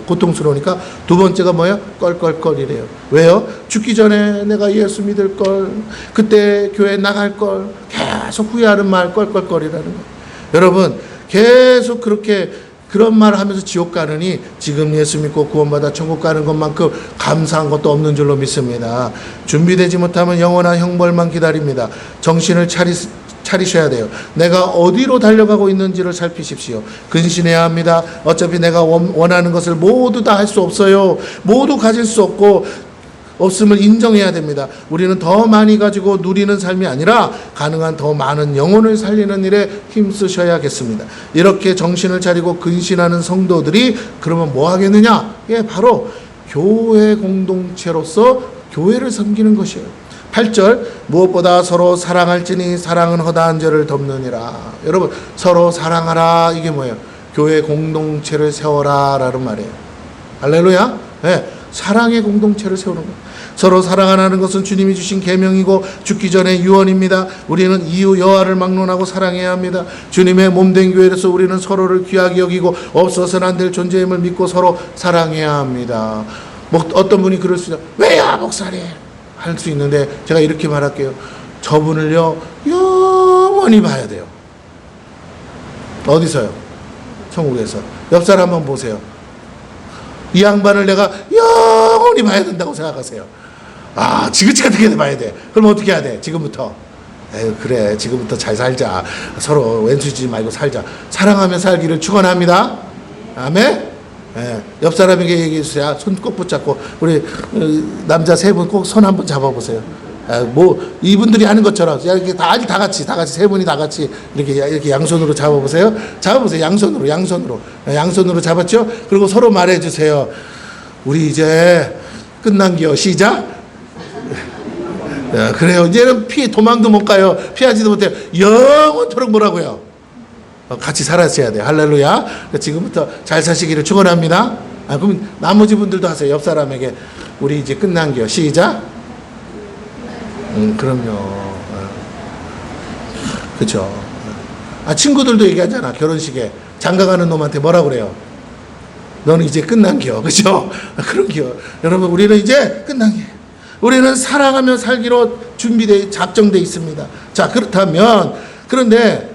고통스러우니까. 두 번째가 뭐예요? 껄껄껄이래요. 왜요? 죽기 전에 내가 예수 믿을 걸, 그때 교회 나갈 걸, 계속 후회하는 말 껄껄껄이라는 거예요. 여러분, 계속 그런 말을 하면서 지옥 가느니 지금 예수 믿고 구원받아 천국 가는 것만큼 감사한 것도 없는 줄로 믿습니다. 준비되지 못하면 영원한 형벌만 기다립니다. 정신을 차리셔야 돼요. 내가 어디로 달려가고 있는지를 살피십시오. 근신해야 합니다. 어차피 내가 원하는 것을 모두 다 할 수 없어요. 모두 가질 수 없음을 인정해야 됩니다. 우리는 더 많이 가지고 누리는 삶이 아니라 가능한 더 많은 영혼을 살리는 일에 힘쓰셔야겠습니다. 이렇게 정신을 차리고 근신하는 성도들이 그러면 뭐 하겠느냐? 바로 교회 공동체로서 교회를 섬기는 것이에요. 8절, 무엇보다 서로 사랑할지니 사랑은 허다한 죄를 덮느니라. 여러분, 서로 사랑하라. 이게 뭐예요? 교회 공동체를 세워라 라는 말이에요. 할렐루야. 사랑의 공동체를 세우는 거예요. 서로 사랑하라는 것은 주님이 주신 계명이고 죽기 전에 유언입니다. 우리는 이웃 여아를 막론하고 사랑해야 합니다. 주님의 몸된 교회로서 우리는 서로를 귀하게 여기고 없어서는 안 될 존재임을 믿고 서로 사랑해야 합니다. 어떤 분이 그럴 수 있어요. 왜요 목사님? 할 수 있는데 제가 이렇게 말할게요. 저분을요 영원히 봐야 돼요. 어디서요? 천국에서. 옆 사람 한번 보세요. 이 양반을 내가 영원히 봐야 된다고 생각하세요. 지긋지긋하게 봐야 돼. 그럼 어떻게 해야 돼? 지금부터. 그래, 지금부터 잘 살자. 서로 왼수지 말고 살자. 사랑하며 살기를 축원합니다. 아멘. 옆 사람에게 얘기해 주세요. 손 꼭 붙잡고 우리 남자 세 분 꼭 손 한번 잡아보세요. 이분들이 하는 것처럼 이렇게 다 같이 세 분이 다 같이 이렇게 양손으로 잡아보세요. 양손으로 잡았죠. 그리고 서로 말해주세요. 우리 이제 끝난겨. 시작. 그래요. 이제는 도망도 못 가요. 피하지도 못해요. 영원토록 뭐라고요? 같이 살았어야 돼요. 할렐루야. 지금부터 잘 사시기를 축원합니다. 그럼 나머지 분들도 하세요. 옆 사람에게 우리 이제 끝난겨. 시작. 그럼요. 그렇죠. 친구들도 얘기하잖아. 결혼식에 장가가는 놈한테 뭐라 그래요? 너는 이제 끝난겨. 그렇죠? 그런겨. 여러분, 우리는 이제 끝난겨. 우리는 사랑하며 살기로 작정돼 있습니다. 자, 그런데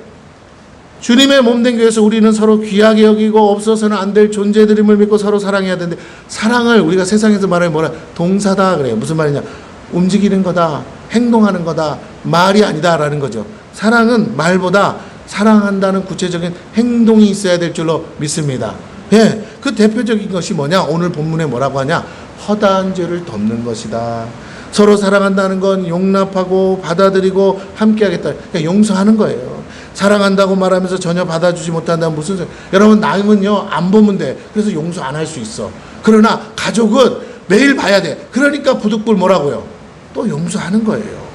주님의 몸된 교회에서 우리는 서로 귀하게 여기고 없어서는 안 될 존재들임을 믿고 서로 사랑해야 되는데, 사랑을 우리가 세상에서 말하면 동사다 그래요. 무슨 말이냐? 움직이는 거다, 행동하는 거다, 말이 아니다라는 거죠. 사랑은 말보다 사랑한다는 구체적인 행동이 있어야 될 줄로 믿습니다. 그 대표적인 것이 뭐냐? 오늘 본문에 뭐라고 하냐? 허다한 죄를 덮는 것이다. 서로 사랑한다는 건 용납하고 받아들이고 함께하겠다. 그러니까 용서하는 거예요. 사랑한다고 말하면서 전혀 받아주지 못한다면 무슨 소리? 여러분, 남은요 안 보면 돼. 그래서 용서 안 할 수 있어. 그러나 가족은 매일 봐야 돼. 그러니까 부득불 뭐라고요? 또 용서하는 거예요.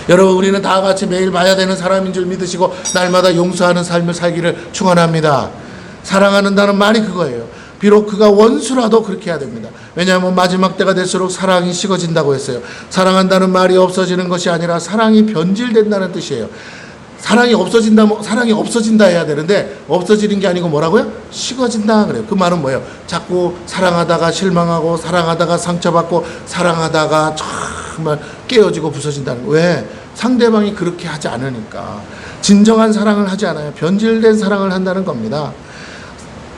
여러분, 우리는 다 같이 매일 봐야 되는 사람인 줄 믿으시고 날마다 용서하는 삶을 살기를 축원합니다. 사랑하는다는 말이 그거예요. 비록 그가 원수라도 그렇게 해야 됩니다. 왜냐하면 마지막 때가 될수록 사랑이 식어진다고 했어요. 사랑한다는 말이 없어지는 것이 아니라 사랑이 변질된다는 뜻이에요. 사랑이 없어진다 해야 되는데 없어지는 게 아니고 뭐라고요? 식어진다 그래요. 그 말은 뭐예요? 자꾸 사랑하다가 실망하고 사랑하다가 상처받고 사랑하다가 정말 깨어지고 부서진다는 거예요. 왜? 상대방이 그렇게 하지 않으니까. 진정한 사랑을 하지 않아요. 변질된 사랑을 한다는 겁니다.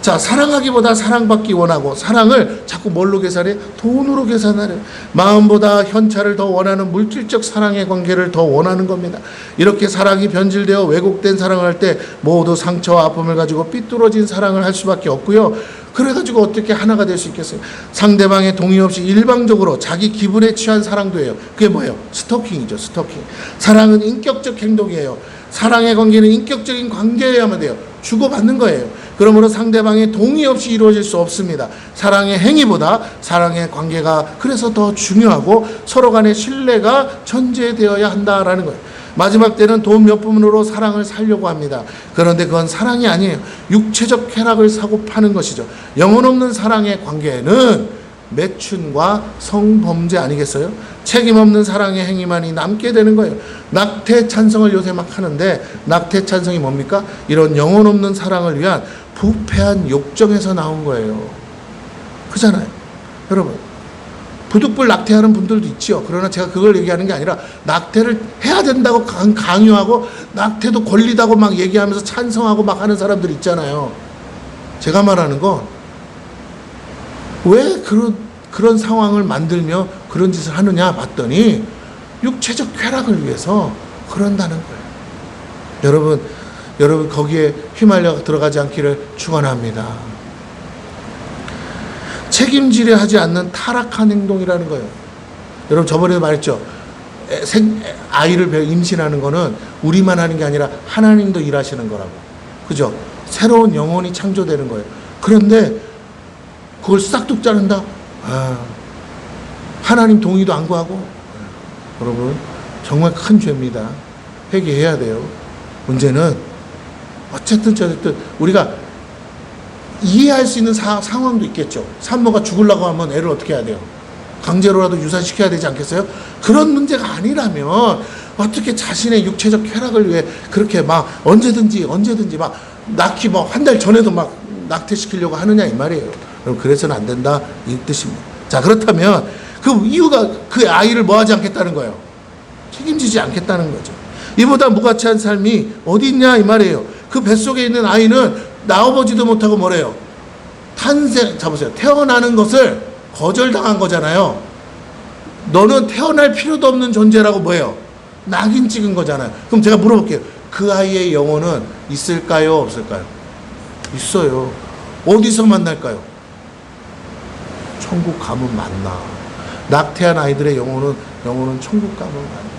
자, 사랑하기보다 사랑받기 원하고, 사랑을 자꾸 뭘로 계산해? 돈으로 계산하려. 마음보다 현찰을 더 원하는 물질적 사랑의 관계를 더 원하는 겁니다. 이렇게 사랑이 변질되어 왜곡된 사랑을 할 때 모두 상처와 아픔을 가지고 삐뚤어진 사랑을 할 수밖에 없고요. 그래가지고 어떻게 하나가 될 수 있겠어요? 상대방의 동의 없이 일방적으로 자기 기분에 취한 사랑도 해요. 그게 뭐예요? 스토킹이죠. 스토킹. 사랑은 인격적 행동이에요. 사랑의 관계는 인격적인 관계여야만 돼요. 주고받는 거예요. 그러므로 상대방의 동의 없이 이루어질 수 없습니다. 사랑의 행위보다 사랑의 관계가 그래서 더 중요하고 서로 간의 신뢰가 전제되어야 한다라는 거예요. 마지막 때는 돈 몇 푼으로 사랑을 살려고 합니다. 그런데 그건 사랑이 아니에요. 육체적 쾌락을 사고 파는 것이죠. 영혼 없는 사랑의 관계는 매춘과 성범죄 아니겠어요? 책임 없는 사랑의 행위만이 남게 되는 거예요. 낙태 찬성을 요새 막 하는데, 낙태 찬성이 뭡니까? 이런 영혼 없는 사랑을 위한 부패한 욕정에서 나온 거예요. 그잖아요. 여러분, 부득불 낙태하는 분들도 있죠. 그러나 제가 그걸 얘기하는 게 아니라 낙태를 해야 된다고 강요하고 낙태도 권리다고 막 얘기하면서 찬성하고 막 하는 사람들 있잖아요. 제가 말하는 건 왜 그런 상황을 만들며 그런 짓을 하느냐 봤더니 육체적 쾌락을 위해서 그런다는 거예요. 여러분 거기에 휘말려 들어가지 않기를 축원합니다. 책임지려 하지 않는 타락한 행동이라는 거예요. 여러분 저번에도 말했죠. 아이를 임신하는 거는 우리만 하는 게 아니라 하나님도 일하시는 거라고. 그죠? 새로운 영혼이 창조되는 거예요. 그런데 그걸 싹둑 자른다? 하나님 동의도 안 구하고. 여러분 정말 큰 죄입니다. 회개해야 돼요. 문제는 어쨌든 우리가 이해할 수 있는 상황도 있겠죠. 산모가 죽으려고 하면 애를 어떻게 해야 돼요? 강제로라도 유산시켜야 되지 않겠어요? 그런 문제가 아니라면 어떻게 자신의 육체적 쾌락을 위해 그렇게 막 언제든지 막 낳기 뭐 한 달 전에도 막 낙태시키려고 하느냐 이 말이에요. 그래서는 안 된다 이 뜻입니다. 자, 그렇다면 그 이유가 그 아이를 뭐 하지 않겠다는 거예요? 책임지지 않겠다는 거죠. 이보다 무가치한 삶이 어디 있냐 이 말이에요. 그 뱃속에 있는 아이는 나와보지도 못하고 뭐래요? 태어나는 것을 거절당한 거잖아요. 너는 태어날 필요도 없는 존재라고 뭐예요? 낙인 찍은 거잖아요. 그럼 제가 물어볼게요. 그 아이의 영혼은 있을까요? 없을까요? 있어요. 어디서 만날까요? 천국 가면 만나. 낙태한 아이들의 영혼은 천국 가면 만나.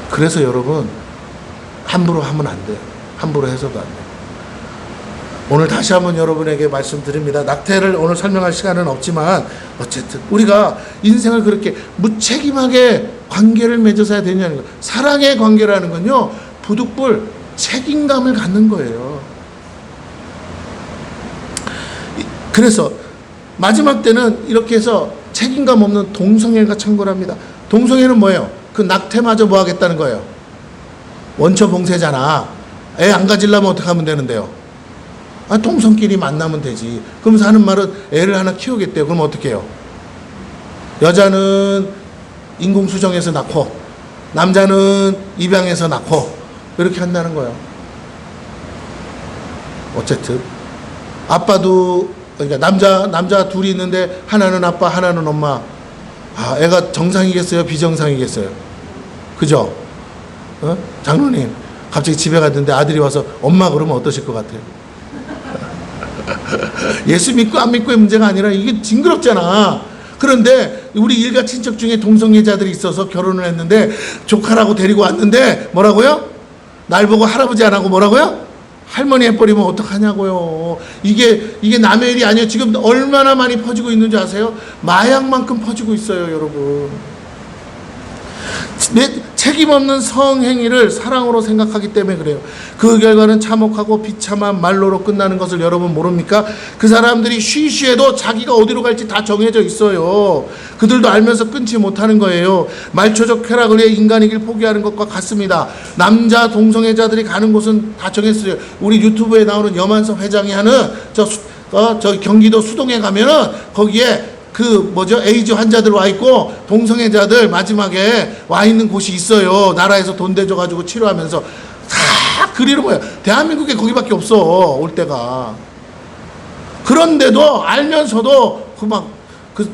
그래서 여러분 함부로 하면 안 돼요. 함부로 해서도 안 돼요. 오늘 다시 한번 여러분에게 말씀드립니다. 낙태를 오늘 설명할 시간은 없지만 어쨌든 우리가 인생을 그렇게 무책임하게 관계를 맺어서 해야 되냐는 거예요. 사랑의 관계라는 건요, 부득불 책임감을 갖는 거예요. 그래서 마지막 때는 이렇게 해서 책임감 없는 동성애가 창궐합니다. 동성애는 뭐예요? 그 낙태마저 뭐 하겠다는 거예요? 원처봉쇄잖아. 애 안 가지려면 어떻게 하면 되는데요? 동성끼리 만나면 되지. 그러면서 하는 말은 애를 하나 키우겠대요. 그럼 어떻게 해요? 여자는 인공수정해서 낳고 남자는 입양해서 낳고 이렇게 한다는 거예요. 어쨌든 아빠도, 그러니까 남자 둘이 있는데 하나는 아빠 하나는 엄마. 애가 정상이겠어요? 비정상이겠어요? 그죠? 장로님 갑자기 집에 갔는데 아들이 와서 엄마 그러면 어떠실 것 같아요? 예수 믿고 안 믿고의 문제가 아니라 이게 징그럽잖아. 그런데 우리 일가 친척 중에 동성애자들이 있어서 결혼을 했는데 조카라고 데리고 왔는데 뭐라고요? 날 보고 할아버지 안 하고 뭐라고요? 할머니 해버리면 어떡하냐고요. 이게 남의 일이 아니에요. 지금 얼마나 많이 퍼지고 있는지 아세요? 마약만큼 퍼지고 있어요, 여러분. 책임 없는 성행위를 사랑으로 생각하기 때문에 그래요. 그 결과는 참혹하고 비참한 말로로 끝나는 것을 여러분 모릅니까? 그 사람들이 쉬쉬해도 자기가 어디로 갈지 다 정해져 있어요. 그들도 알면서 끊지 못하는 거예요. 말초적 쾌락을 위해 인간이길 포기하는 것과 같습니다. 남자 동성애자들이 가는 곳은 다 정했어요. 우리 유튜브에 나오는 여만석 회장이 하는 저 경기도 수동에 가면은 거기에 에이즈 환자들 와 있고 동성애자들 마지막에 와 있는 곳이 있어요. 나라에서 돈 대줘가지고 치료하면서 다 그리는 거야. 대한민국에 거기밖에 없어, 올 때가. 그런데도 알면서도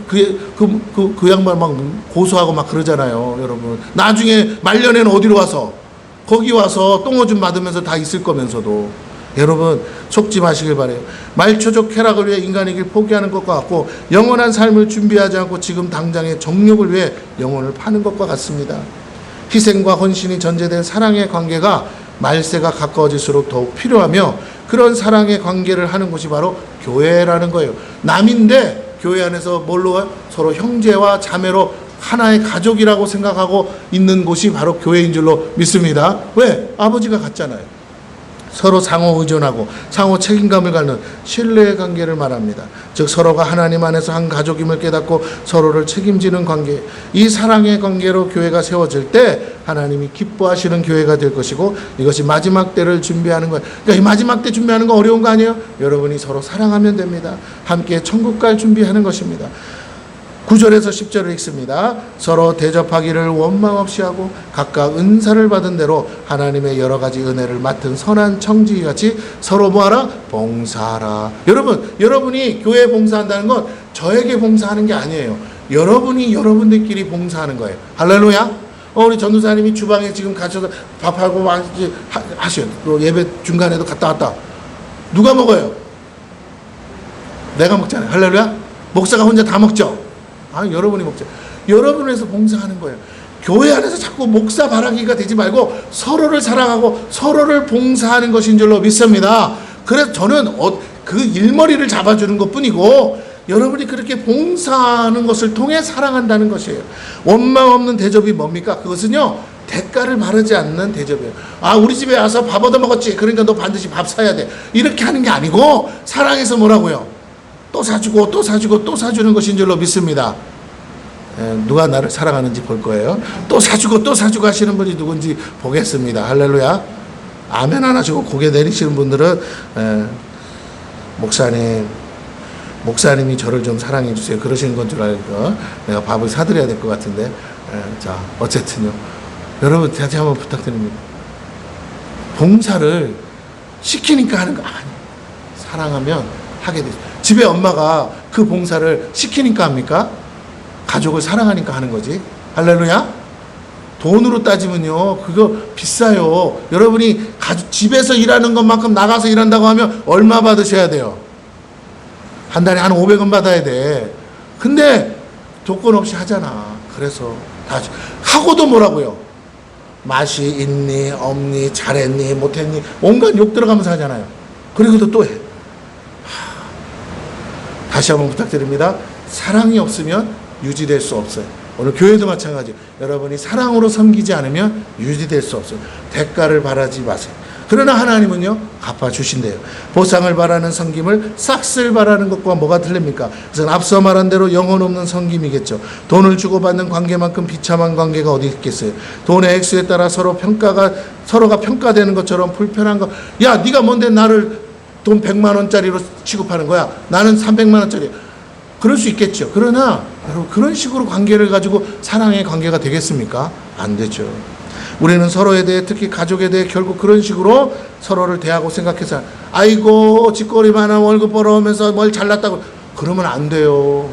그 양반 막 고소하고 막 그러잖아요, 여러분. 나중에 말년에는 어디로 와서? 거기 와서 똥오줌 받으면서 다 있을 거면서도. 여러분, 속지 마시길 바래요. 말초적 쾌락을 위해 인간의 길 포기하는 것과 같고, 영원한 삶을 준비하지 않고 지금 당장의 정욕을 위해 영혼을 파는 것과 같습니다. 희생과 헌신이 전제된 사랑의 관계가 말세가 가까워질수록 더욱 필요하며, 그런 사랑의 관계를 하는 곳이 바로 교회라는 거예요. 남인데 교회 안에서 뭘로 서로 형제와 자매로 하나의 가족이라고 생각하고 있는 곳이 바로 교회인 줄로 믿습니다. 왜? 아버지가 같잖아요. 서로 상호 의존하고 상호 책임감을 갖는 신뢰의 관계를 말합니다. 즉 서로가 하나님 안에서 한 가족임을 깨닫고 서로를 책임지는 관계. 이 사랑의 관계로 교회가 세워질 때 하나님이 기뻐하시는 교회가 될 것이고, 이것이 마지막 때를 준비하는 거예요. 그러니까 이 마지막 때 준비하는 거 어려운 거 아니에요? 여러분이 서로 사랑하면 됩니다. 함께 천국 갈 준비하는 것입니다. 9절에서 10절을 읽습니다. 서로 대접하기를 원망 없이 하고 각각 은사를 받은 대로 하나님의 여러 가지 은혜를 맡은 선한 청지기같이 서로 뭐하라? 봉사하라. 여러분이 교회에 봉사한다는 건 저에게 봉사하는 게 아니에요. 여러분이 여러분들끼리 봉사하는 거예요. 할렐루야. 우리 전도사님이 주방에 지금 가셔서 밥하고 하셔요. 또 예배 중간에도 갔다 왔다. 누가 먹어요? 내가 먹잖아요. 할렐루야. 목사가 혼자 다 먹죠. 여러분이 먹죠. 여러분에서 봉사하는 거예요. 교회 안에서 자꾸 목사 바라기가 되지 말고 서로를 사랑하고 서로를 봉사하는 것인 줄로 믿습니다. 그래서 저는 그 일머리를 잡아주는 것 뿐이고, 여러분이 그렇게 봉사하는 것을 통해 사랑한다는 것이에요. 원망 없는 대접이 뭡니까? 그것은요, 대가를 바라지 않는 대접이에요. 우리 집에 와서 밥 얻어 먹었지, 그러니까 너 반드시 밥 사야 돼. 이렇게 하는 게 아니고, 사랑해서 뭐라고요? 또 사주고 또 사주고 또 사주는 것인 줄로 믿습니다. 누가 나를 사랑하는지 볼 거예요. 또 사주고 또 사주고 하시는 분이 누군지 보겠습니다. 할렐루야. 아멘 안 하시고 고개 내리시는 분들은 목사님이 저를 좀 사랑해 주세요, 그러시는 건 줄 알고 내가 밥을 사드려야 될 것 같은데. 자, 어쨌든요, 여러분 다시 한번 부탁드립니다. 봉사를 시키니까 하는 거 아니에요. 사랑하면 하게 되죠. 집에 엄마가 그 봉사를 시키니까 합니까? 가족을 사랑하니까 하는 거지. 할렐루야. 돈으로 따지면요, 그거 비싸요. 여러분이 집에서 일하는 것만큼 나가서 일한다고 하면 얼마 받으셔야 돼요? 한 달에 한 500원 받아야 돼. 근데 조건 없이 하잖아. 그래서 다 하고도 뭐라고요? 맛이 있니 없니 잘했니 못했니 온갖 욕 들어가면서 하잖아요. 그리고도 또 해. 다시 한번 부탁드립니다. 사랑이 없으면 유지될 수 없어요. 오늘 교회도 마찬가지. 여러분이 사랑으로 섬기지 않으면 유지될 수 없어요. 대가를 바라지 마세요. 그러나 하나님은요, 갚아주신대요. 보상을 바라는 섬김을 싹쓸 바라는 것과 뭐가 틀립니까? 그래서 앞서 말한 대로 영혼 없는 섬김이겠죠. 돈을 주고받는 관계만큼 비참한 관계가 어디 있겠어요. 돈의 액수에 따라 서로가 평가되는 것처럼 불편한 거. 야, 네가 뭔데 나를 돈 100만 원짜리로 취급하는 거야. 나는 300만 원짜리. 그럴 수 있겠죠. 그러나 여러분, 그런 식으로 관계를 가지고 사랑의 관계가 되겠습니까? 안 되죠. 우리는 서로에 대해, 특히 가족에 대해 결국 그런 식으로 서로를 대하고 생각해서 아이고 짓거리 많아 월급 벌어오면서 뭘 잘났다고 그러면 안 돼요.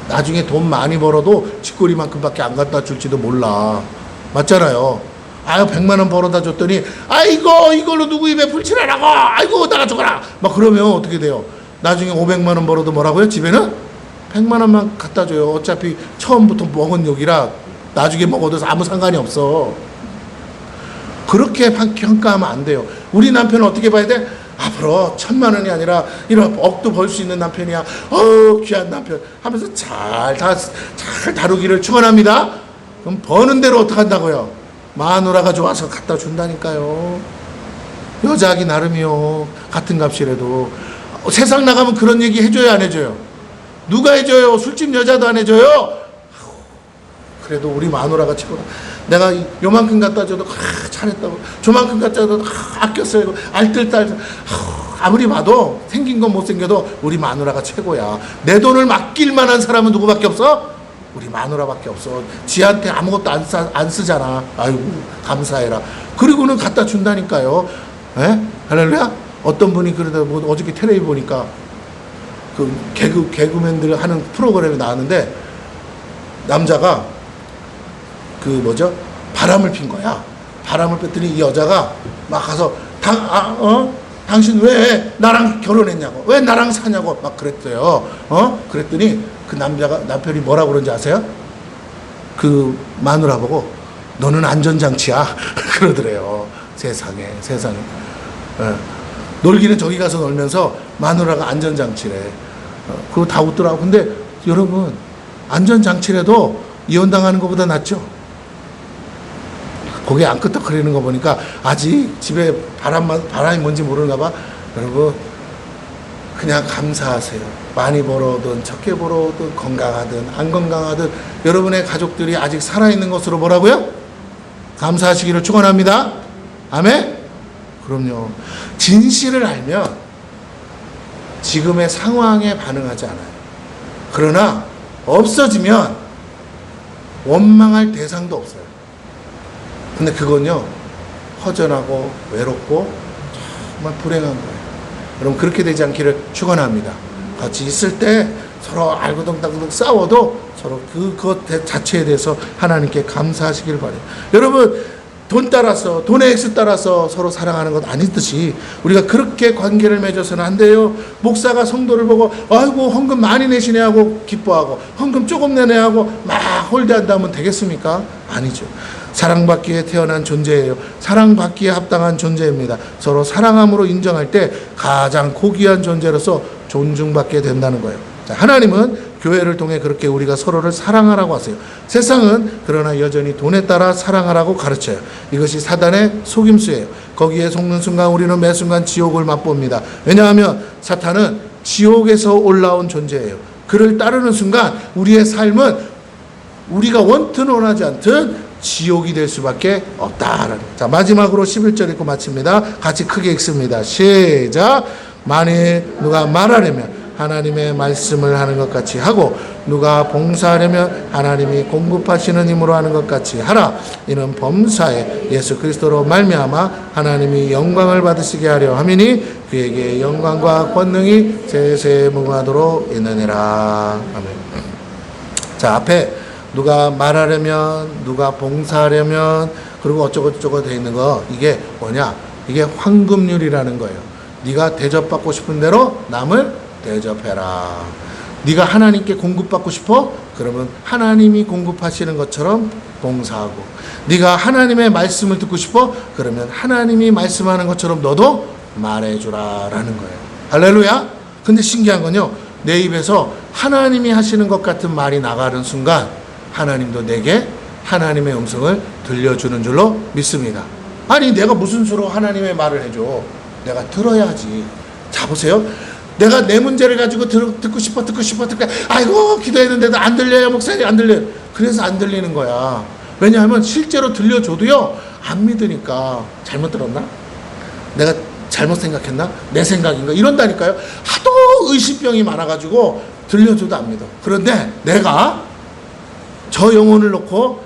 나중에 돈 많이 벌어도 짓거리만큼밖에 안 갖다 줄지도 몰라. 맞잖아요. 100만 원 벌어다 줬더니 아이고 이걸로 누구 입에 불칠하라고, 아이고 나가 죽어라 막 그러면 어떻게 돼요? 나중에 500만 원 벌어도 뭐라고요? 집에는 100만 원만 갖다 줘요. 어차피 처음부터 먹은 욕이라 나중에 먹어도 아무 상관이 없어. 그렇게 평가하면 안 돼요. 우리 남편은 어떻게 봐야 돼? 앞으로 1000만 원이 아니라 1억 억도 벌 수 있는 남편이야. 귀한 남편 하면서 잘 다루기를 축원합니다. 그럼 버는 대로 어떻게 한다고요? 마누라가 좋아서 갖다 준다니까요. 여자하기 나름이요. 같은 값이라도. 세상 나가면 그런 얘기 해줘요, 안 해줘요? 누가 해줘요? 술집 여자도 안 해줘요? 그래도 우리 마누라가 최고다. 내가 요만큼 갖다 줘도 잘했다고, 저만큼 갖다 줘도 아꼈어요. 알뜰딸. 아무리 봐도 생긴 건 못생겨도 우리 마누라가 최고야. 내 돈을 맡길 만한 사람은 누구밖에 없어? 우리 마누라밖에 없어. 지한테 아무것도 안 쓰잖아. 아이고 감사해라. 그리고는 갖다 준다니까요. 에? 할렐루야. 어떤 분이 그러다 뭐 어저께 텔레비 보니까 그 개그맨들 하는 프로그램에 나왔는데 남자가 그 뭐죠? 바람을 핀 거야. 바람을 폈더니 이 여자가 막 가서 당신 왜 나랑 결혼했냐고, 왜 나랑 사냐고 막 그랬어요. 그랬더니 그 남편이 뭐라고 그런지 아세요? 그 마누라 보고 너는 안전장치야 그러더래요. 세상에. 놀기는 저기 가서 놀면서 마누라가 안전장치래. 그거 다 웃더라고. 근데 여러분, 안전장치라도 이혼당하는 것보다 낫죠? 거기에 안 끄떡거리는 거 보니까 아직 집에 바람이 뭔지 모르나 봐. 여러분, 그냥 감사하세요. 많이 벌어오든 적게 벌어오든 건강하든 안 건강하든 여러분의 가족들이 아직 살아있는 것으로 뭐라고요? 감사하시기를 축원합니다. 아멘? 그럼요. 진실을 알면 지금의 상황에 반응하지 않아요. 그러나 없어지면 원망할 대상도 없어요. 근데 그건요, 허전하고 외롭고 정말 불행한 거예요. 여러분, 그렇게 되지 않기를 축원합니다. 같이 있을 때 서로 알고덩땅덩 싸워도 서로 그것 자체에 대해서 하나님께 감사하시길 바래요. 여러분, 돈의 액수 따라서 서로 사랑하는 것 아니듯이 우리가 그렇게 관계를 맺어서는 안 돼요. 목사가 성도를 보고 아이고 헌금 많이 내시네 하고 기뻐하고 헌금 조금 내네 하고 막 홀대한다면 되겠습니까? 아니죠. 사랑받기에 태어난 존재예요. 사랑받기에 합당한 존재입니다. 서로 사랑함으로 인정할 때 가장 고귀한 존재로서 존중받게 된다는 거예요. 자, 하나님은 교회를 통해 그렇게 우리가 서로를 사랑하라고 하세요. 세상은 그러나 여전히 돈에 따라 사랑하라고 가르쳐요. 이것이 사단의 속임수예요. 거기에 속는 순간 우리는 매 순간 지옥을 맛봅니다. 왜냐하면 사탄은 지옥에서 올라온 존재예요. 그를 따르는 순간 우리의 삶은 우리가 원튼 원하지 않든 지옥이 될 수밖에 없다라는. 자, 마지막으로 11절 읽고 마칩니다. 같이 크게 읽습니다. 시작. 만일 누가 말하려면 하나님의 말씀을 하는 것 같이 하고 누가 봉사하려면 하나님이 공급하시는 힘으로 하는 것 같이 하라. 이는 범사에 예수 그리스도로 말미암아 하나님이 영광을 받으시게 하려 함이니 그에게 영광과 권능이 세세 무궁하도록 있느니라. 아멘. 자, 앞에 누가 말하려면 누가 봉사하려면 그리고 어쩌고저쩌고 되어 있는 거, 이게 뭐냐? 이게 황금률이라는 거예요. 네가 대접받고 싶은 대로 남을 대접해라. 네가 하나님께 공급받고 싶어? 그러면 하나님이 공급하시는 것처럼 봉사하고, 네가 하나님의 말씀을 듣고 싶어? 그러면 하나님이 말씀하는 것처럼 너도 말해주라라는 거예요. 할렐루야. 근데 신기한 건요, 내 입에서 하나님이 하시는 것 같은 말이 나가는 순간 하나님도 내게 하나님의 음성을 들려주는 줄로 믿습니다. 아니, 내가 무슨 수로 하나님의 말을 해줘? 내가 들어야지. 자, 보세요. 내가 내 문제를 가지고 듣고 싶어. 아이고, 기도했는데도 안 들려요, 목사님, 안 들려요. 그래서 안 들리는 거야. 왜냐하면 실제로 들려줘도요, 안 믿으니까. 잘못 들었나? 내가 잘못 생각했나? 내 생각인가? 이런다니까요. 하도 의심병이 많아가지고 들려줘도 안 믿어. 그런데 내가 저 영혼을 놓고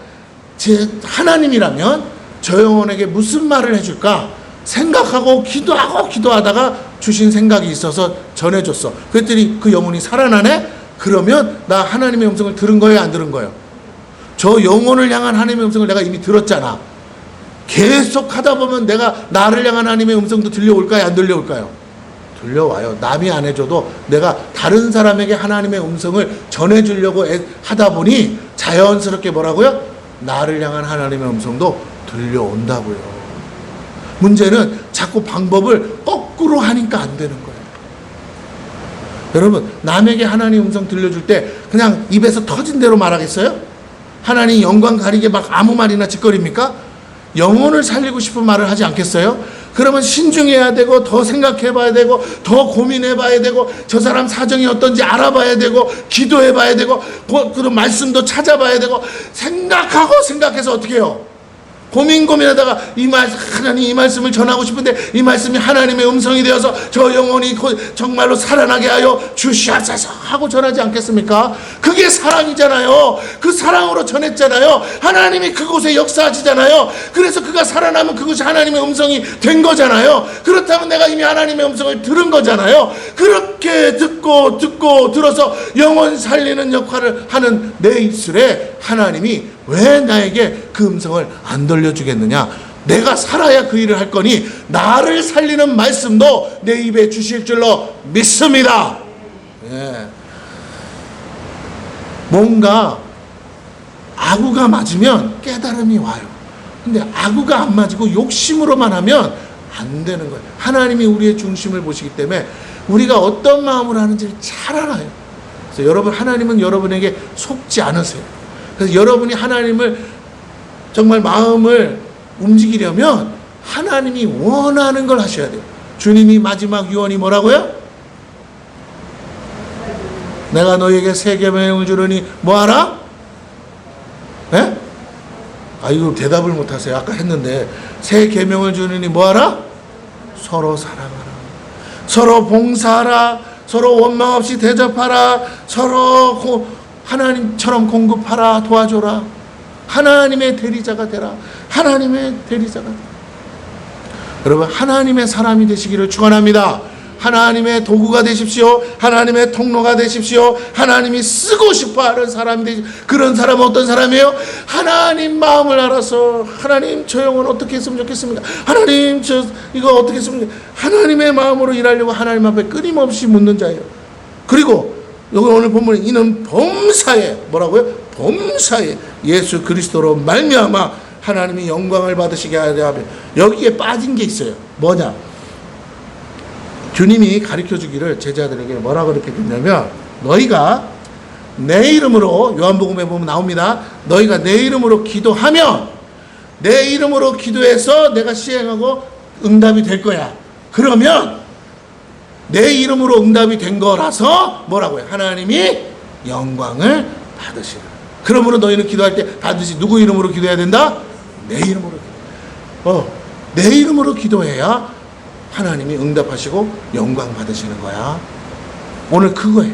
제 하나님이라면 저 영혼에게 무슨 말을 해줄까 생각하고 기도하다가 주신 생각이 있어서 전해줬어. 그랬더니 그 영혼이 살아나네? 그러면 나 하나님의 음성을 들은 거예요, 안 들은 거예요? 저 영혼을 향한 하나님의 음성을 내가 이미 들었잖아. 계속 하다 보면 내가 나를 향한 하나님의 음성도 들려올까요, 안 들려올까요? 들려와요. 남이 안 해줘도 내가 다른 사람에게 하나님의 음성을 전해주려고 하다 보니 자연스럽게 뭐라고요? 나를 향한 하나님의 음성도 들려온다고요. 문제는 자꾸 방법을 거꾸로 하니까 안 되는 거예요. 여러분, 남에게 하나님 음성 들려줄 때 그냥 입에서 터진 대로 말하겠어요? 하나님 영광 가리게 막 아무 말이나 짓거립니까? 영혼을 살리고 싶은 말을 하지 않겠어요? 그러면 신중해야 되고 더 생각해 봐야 되고 더 고민해 봐야 되고 저 사람 사정이 어떤지 알아봐야 되고 기도해 봐야 되고 그 말씀도 찾아봐야 되고 생각해서 어떻게 해요? 고민하다가 하나님 이 말씀을 전하고 싶은데 이 말씀이 하나님의 음성이 되어서 저 영혼이 정말로 살아나게 하여 주시옵소서 하고 전하지 않겠습니까? 그게 사랑이잖아요. 그 사랑으로 전했잖아요. 하나님이 그곳에 역사하시잖아요. 그래서 그가 살아나면 그것이 하나님의 음성이 된 거잖아요. 그렇다면 내가 이미 하나님의 음성을 들은 거잖아요. 그렇게 듣고 들어서 영혼 살리는 역할을 하는 내 입술에 하나님이 왜 나에게 그 음성을 안 들려주겠느냐? 내가 살아야 그 일을 할 거니 나를 살리는 말씀도 내 입에 주실 줄로 믿습니다. 예. 뭔가 아구가 맞으면 깨달음이 와요. 근데 아구가 안 맞고 욕심으로만 하면 안 되는 거예요. 하나님이 우리의 중심을 보시기 때문에 우리가 어떤 마음으로 하는지를 잘 알아요. 그래서 여러분, 하나님은 여러분에게 속지 않으세요. 그래서 여러분이 하나님을 정말 마음을 움직이려면 하나님이 원하는 걸 하셔야 돼요. 주님이 마지막 유언이 뭐라고요? 내가 너에게 새 계명을 주르니 뭐하라? 예? 이거 대답을 못하세요. 아까 했는데 새 계명을 주르니 뭐하라? 서로 사랑하라. 서로 봉사하라. 서로 원망 없이 대접하라. 서로 하나님처럼 공급하라. 도와줘라. 하나님의 대리자가 되라. 하나님의 대리자가 되라. 여러분, 하나님의 사람이 되시기를 축원합니다. 하나님의 도구가 되십시오. 하나님의 통로가 되십시오. 하나님이 쓰고 싶어하는 사람이 되십시오. 그런 사람은 어떤 사람이에요? 하나님 마음을 알아서 하나님 저 영혼 어떻게 했으면 좋겠습니까? 하나님 저 이거 어떻게 했으면 좋겠습니까? 하나님의 마음으로 일하려고 하나님 앞에 끊임없이 묻는 자예요. 그리고 여기 오늘 본문에 이는 범사에 뭐라고요? 범사에 예수 그리스도로 말미암아 하나님이 영광을 받으시게 하려 하며 여기에 빠진 게 있어요. 뭐냐? 주님이 가르쳐주기를 제자들에게 뭐라 그렇게 했냐면 너희가 내 이름으로 요한복음에 보면 나옵니다. 너희가 내 이름으로 기도하면 내 이름으로 기도해서 내가 시행하고 응답이 될 거야. 그러면 내 이름으로 응답이 된 거라서 뭐라고요? 하나님이 영광을 받으시라. 그러므로 너희는 기도할 때 반드시 누구 이름으로 기도해야 된다? 내 이름으로 내 이름으로 기도해야 하나님이 응답하시고 영광 받으시는 거야. 오늘 그거예요.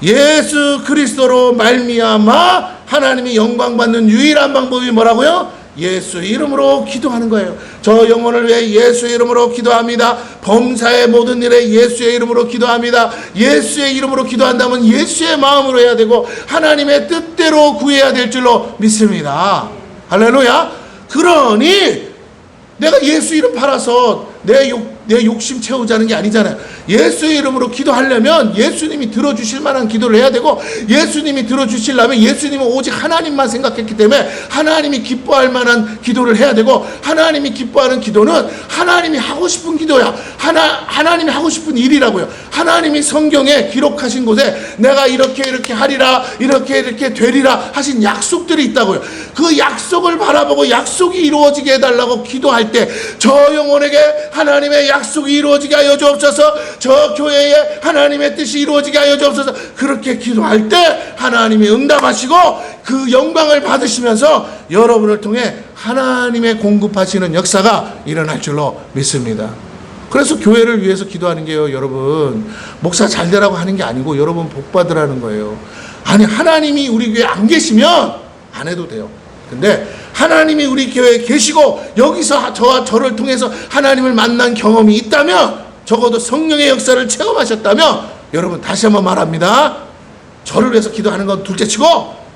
예수 그리스도로 말미암아 하나님이 영광 받는 유일한 방법이 뭐라고요? 예수 이름으로 기도하는 거예요. 저 영혼을 위해 예수의 이름으로 기도합니다. 범사의 모든 일에 예수의 이름으로 기도합니다. 예수의 이름으로 기도한다면 예수의 마음으로 해야 되고 하나님의 뜻대로 구해야 될 줄로 믿습니다. 할렐루야. 그러니 내가 예수 이름 팔아서 내 욕심 채우자는 게 아니잖아요. 예수의 이름으로 기도하려면 예수님이 들어주실 만한 기도를 해야 되고 예수님이 들어주시려면 예수님은 오직 하나님만 생각했기 때문에 하나님이 기뻐할 만한 기도를 해야 되고 하나님이 기뻐하는 기도는 하나님이 하고 싶은 기도야. 하나님이 하고 싶은 일이라고요. 하나님이 성경에 기록하신 곳에 내가 이렇게 하리라 이렇게 되리라 하신 약속들이 있다고요. 그 약속을 바라보고 약속이 이루어지게 해달라고 기도할 때 저 영혼에게 하나님의 약속이 이루어지게 하여 주옵소서. 저 교회에 하나님의 뜻이 이루어지게 하여 주옵소서. 그렇게 기도할 때 하나님이 응답하시고 그 영광을 받으시면서 여러분을 통해 하나님의 공급하시는 역사가 일어날 줄로 믿습니다. 그래서 교회를 위해서 기도하는 게요, 여러분 목사 잘 되라고 하는 게 아니고 여러분 복 받으라는 거예요. 아니, 하나님이 우리 교회에 안 계시면 안 해도 돼요. 근데 하나님이 우리 교회에 계시고 여기서 저와 저를 통해서 하나님을 만난 경험이 있다면, 적어도 성령의 역사를 체험하셨다면, 여러분 다시 한번 말합니다. 저를 위해서 기도하는 건 둘째치고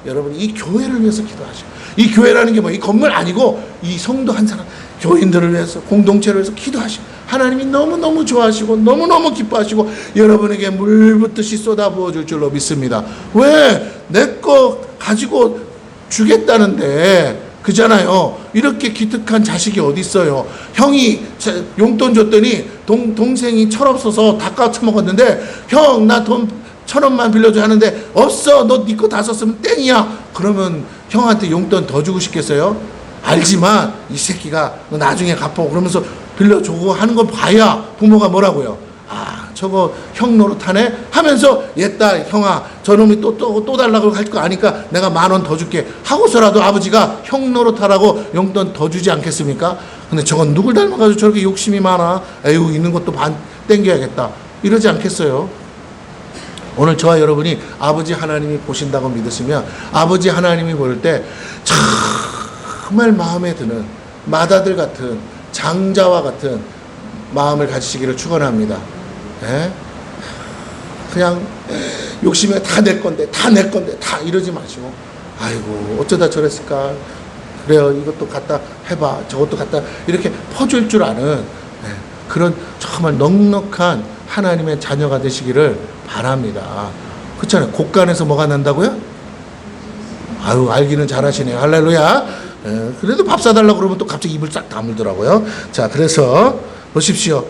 여러분 이 교회를 위해서 기도하셔. 이 교회라는 게 뭐 이 건물 아니고 이 성도 한 사람, 교인들을 위해서, 공동체를 위해서 기도하시고 하나님이 너무너무 좋아하시고 너무너무 기뻐하시고 여러분에게 물붓듯이 쏟아부어 줄 줄로 믿습니다. 왜? 내 거 가지고 주겠다는데, 그잖아요. 이렇게 기특한 자식이 어디 있어요. 형이 용돈 줬더니 동생이 철없어서 다 까쳐먹었는데, 형 나 돈 1,000원만 빌려줘 하는데, 없어, 너 네 거 다 썼으면 땡이야. 그러면 형한테 용돈 더 주고 싶겠어요? 알지만 이 새끼가 너 나중에 갚아 그러면서 빌려주고 하는 거 봐야 부모가 뭐라고요? 아, 저거 형 노릇하네 하면서 옛다 형아 저놈이 또 달라고 할 거 아니까 내가 10,000원 더 줄게 하고서라도 아버지가 형 노릇하라고 용돈 더 주지 않겠습니까? 근데 저건 누굴 닮아가지고 저렇게 욕심이 많아, 에휴 있는 것도 반 땡겨야겠다 이러지 않겠어요? 오늘 저와 여러분이 아버지 하나님이 보신다고 믿으시면 아버지 하나님이 볼 때 정말 마음에 드는 맏아들 같은 장자와 같은 마음을 가지시기를 축원합니다. 예? 그냥 욕심에 다 내 건데 다 이러지 마시고 아이고 어쩌다 저랬을까, 그래요 이것도 갖다 해봐 저것도 갖다 이렇게 퍼줄 줄 아는 그런 정말 넉넉한 하나님의 자녀가 되시기를 바랍니다. 그렇잖아요. 곳간에서 뭐가 난다고요? 아유 알기는 잘하시네요. 할렐루야. 그래도 밥 사달라고 그러면 또 갑자기 입을 싹 다물더라고요. 자, 그래서 보십시오.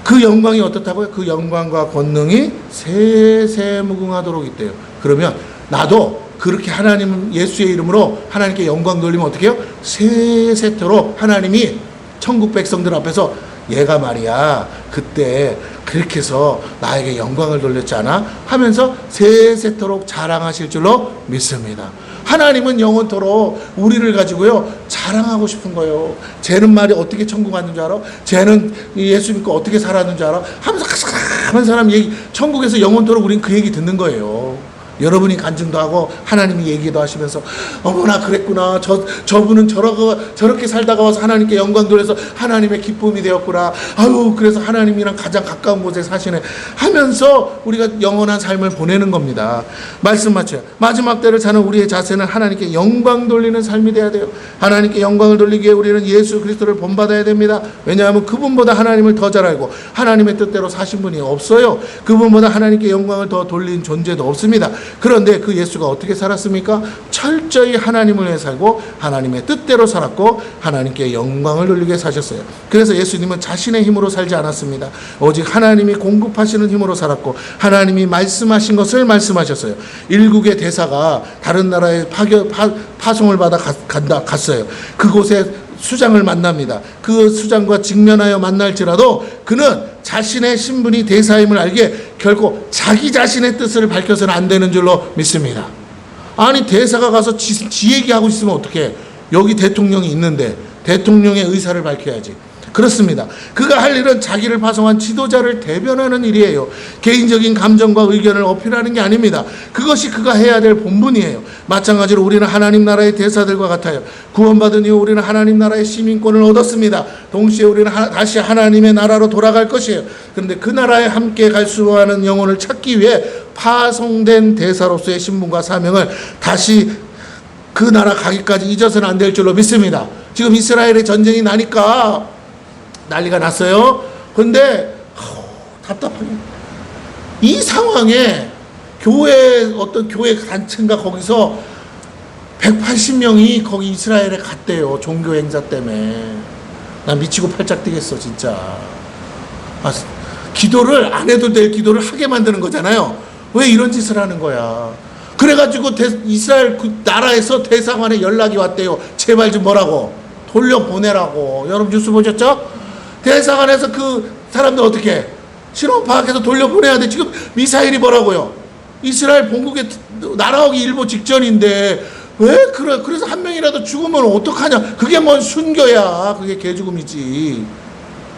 그 영광이 어떻다고요? 그 영광과 권능이 세세무궁하도록 있대요. 그러면 나도 그렇게 하나님 예수의 이름으로 하나님께 영광 돌리면 어떻게 해요? 세세토록 하나님이 천국 백성들 앞에서 얘가 말이야 그때 그렇게 해서 나에게 영광을 돌렸잖아 하면서 세세토록 자랑하실 줄로 믿습니다. 하나님은 영원토록 우리를 가지고요 자랑하고 싶은 거예요. 쟤는 말이 어떻게 천국 갔는 줄 알아? 쟤는 예수 믿고 어떻게 살았는 줄 알아? 하면서 한 사람 얘기, 천국에서 영원토록 우린 그 얘기 듣는 거예요. 여러분이 간증도 하고 하나님이 얘기도 하시면서 어머나 그랬구나 저분은 저렇게 살다가 와서 하나님께 영광 돌려서 하나님의 기쁨이 되었구나, 아유 그래서 하나님이랑 가장 가까운 곳에 사시네 하면서 우리가 영원한 삶을 보내는 겁니다. 말씀 맞춰요. 마지막 때를 사는 우리의 자세는 하나님께 영광 돌리는 삶이 돼야 돼요. 하나님께 영광을 돌리기 위해 우리는 예수 그리스도를 본받아야 됩니다. 왜냐하면 그분보다 하나님을 더 잘 알고 하나님의 뜻대로 사신 분이 없어요. 그분보다 하나님께 영광을 더 돌린 존재도 없습니다. 그런데 그 예수가 어떻게 살았습니까? 철저히 하나님을 위해 살고 하나님의 뜻대로 살았고 하나님께 영광을 돌리게 위해 사셨어요. 그래서 예수님은 자신의 힘으로 살지 않았습니다. 오직 하나님이 공급하시는 힘으로 살았고 하나님이 말씀하신 것을 말씀하셨어요. 일국의 대사가 다른 나라에 파송을 받아 갔어요. 그곳에 수장을 만납니다. 그 수장과 직면하여 만날지라도 그는 자신의 신분이 대사임을 알기에 결코 자기 자신의 뜻을 밝혀서는 안 되는 줄로 믿습니다. 아니 대사가 가서 지 얘기하고 있으면 어떡해. 여기 대통령이 있는데 대통령의 의사를 밝혀야지. 그렇습니다. 그가 할 일은 자기를 파송한 지도자를 대변하는 일이에요. 개인적인 감정과 의견을 어필하는 게 아닙니다. 그것이 그가 해야 될 본분이에요. 마찬가지로 우리는 하나님 나라의 대사들과 같아요. 구원받은 이후 우리는 하나님 나라의 시민권을 얻었습니다. 동시에 우리는 다시 하나님의 나라로 돌아갈 것이에요. 그런데 그 나라에 함께 갈 수 있는 영혼을 찾기 위해 파송된 대사로서의 신분과 사명을 다시 그 나라 가기까지 잊어서는 안 될 줄로 믿습니다. 지금 이스라엘의 전쟁이 나니까 난리가 났어요. 근데 답답하게 이 상황에 어떤 교회 단체인가 거기서 180명이 거기 이스라엘에 갔대요. 종교 행사 때문에. 난 미치고 팔짝 뛰겠어 진짜. 기도를 안 해도 될 기도를 하게 만드는 거잖아요. 왜 이런 짓을 하는 거야. 그래가지고 이스라엘 그 나라에서 대사관에 연락이 왔대요. 제발 좀 뭐라고 돌려보내라고. 여러분 뉴스 보셨죠? 대사관에서 그 사람들 어떻게 신원 파악해서 돌려보내야 돼. 지금 미사일이 뭐라고요? 이스라엘 본국에 날아오기 일보 직전인데 왜 그래? 그래서 한 명이라도 죽으면 어떡하냐? 그게 뭔 순교야? 그게 개죽음이지.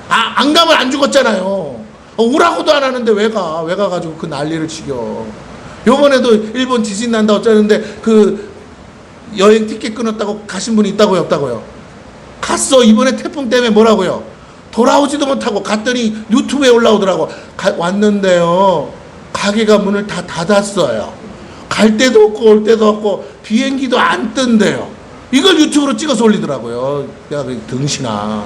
안 가면 안 죽었잖아요. 오라고도 안 하는데 왜 가? 왜 가가지고 그 난리를 치겨? 요번에도 일본 지진 난다 어쩌는데 그 여행 티켓 끊었다고 가신 분이 있다고요, 없다고요? 갔어. 이번에 태풍 때문에 뭐라고요? 돌아오지도 못하고 갔더니 유튜브에 올라오더라고. 왔는데요 가게가 문을 다 닫았어요. 갈 데도 없고 올 데도 없고 비행기도 안 뜬대요. 이걸 유튜브로 찍어서 올리더라고요. 야 등신아,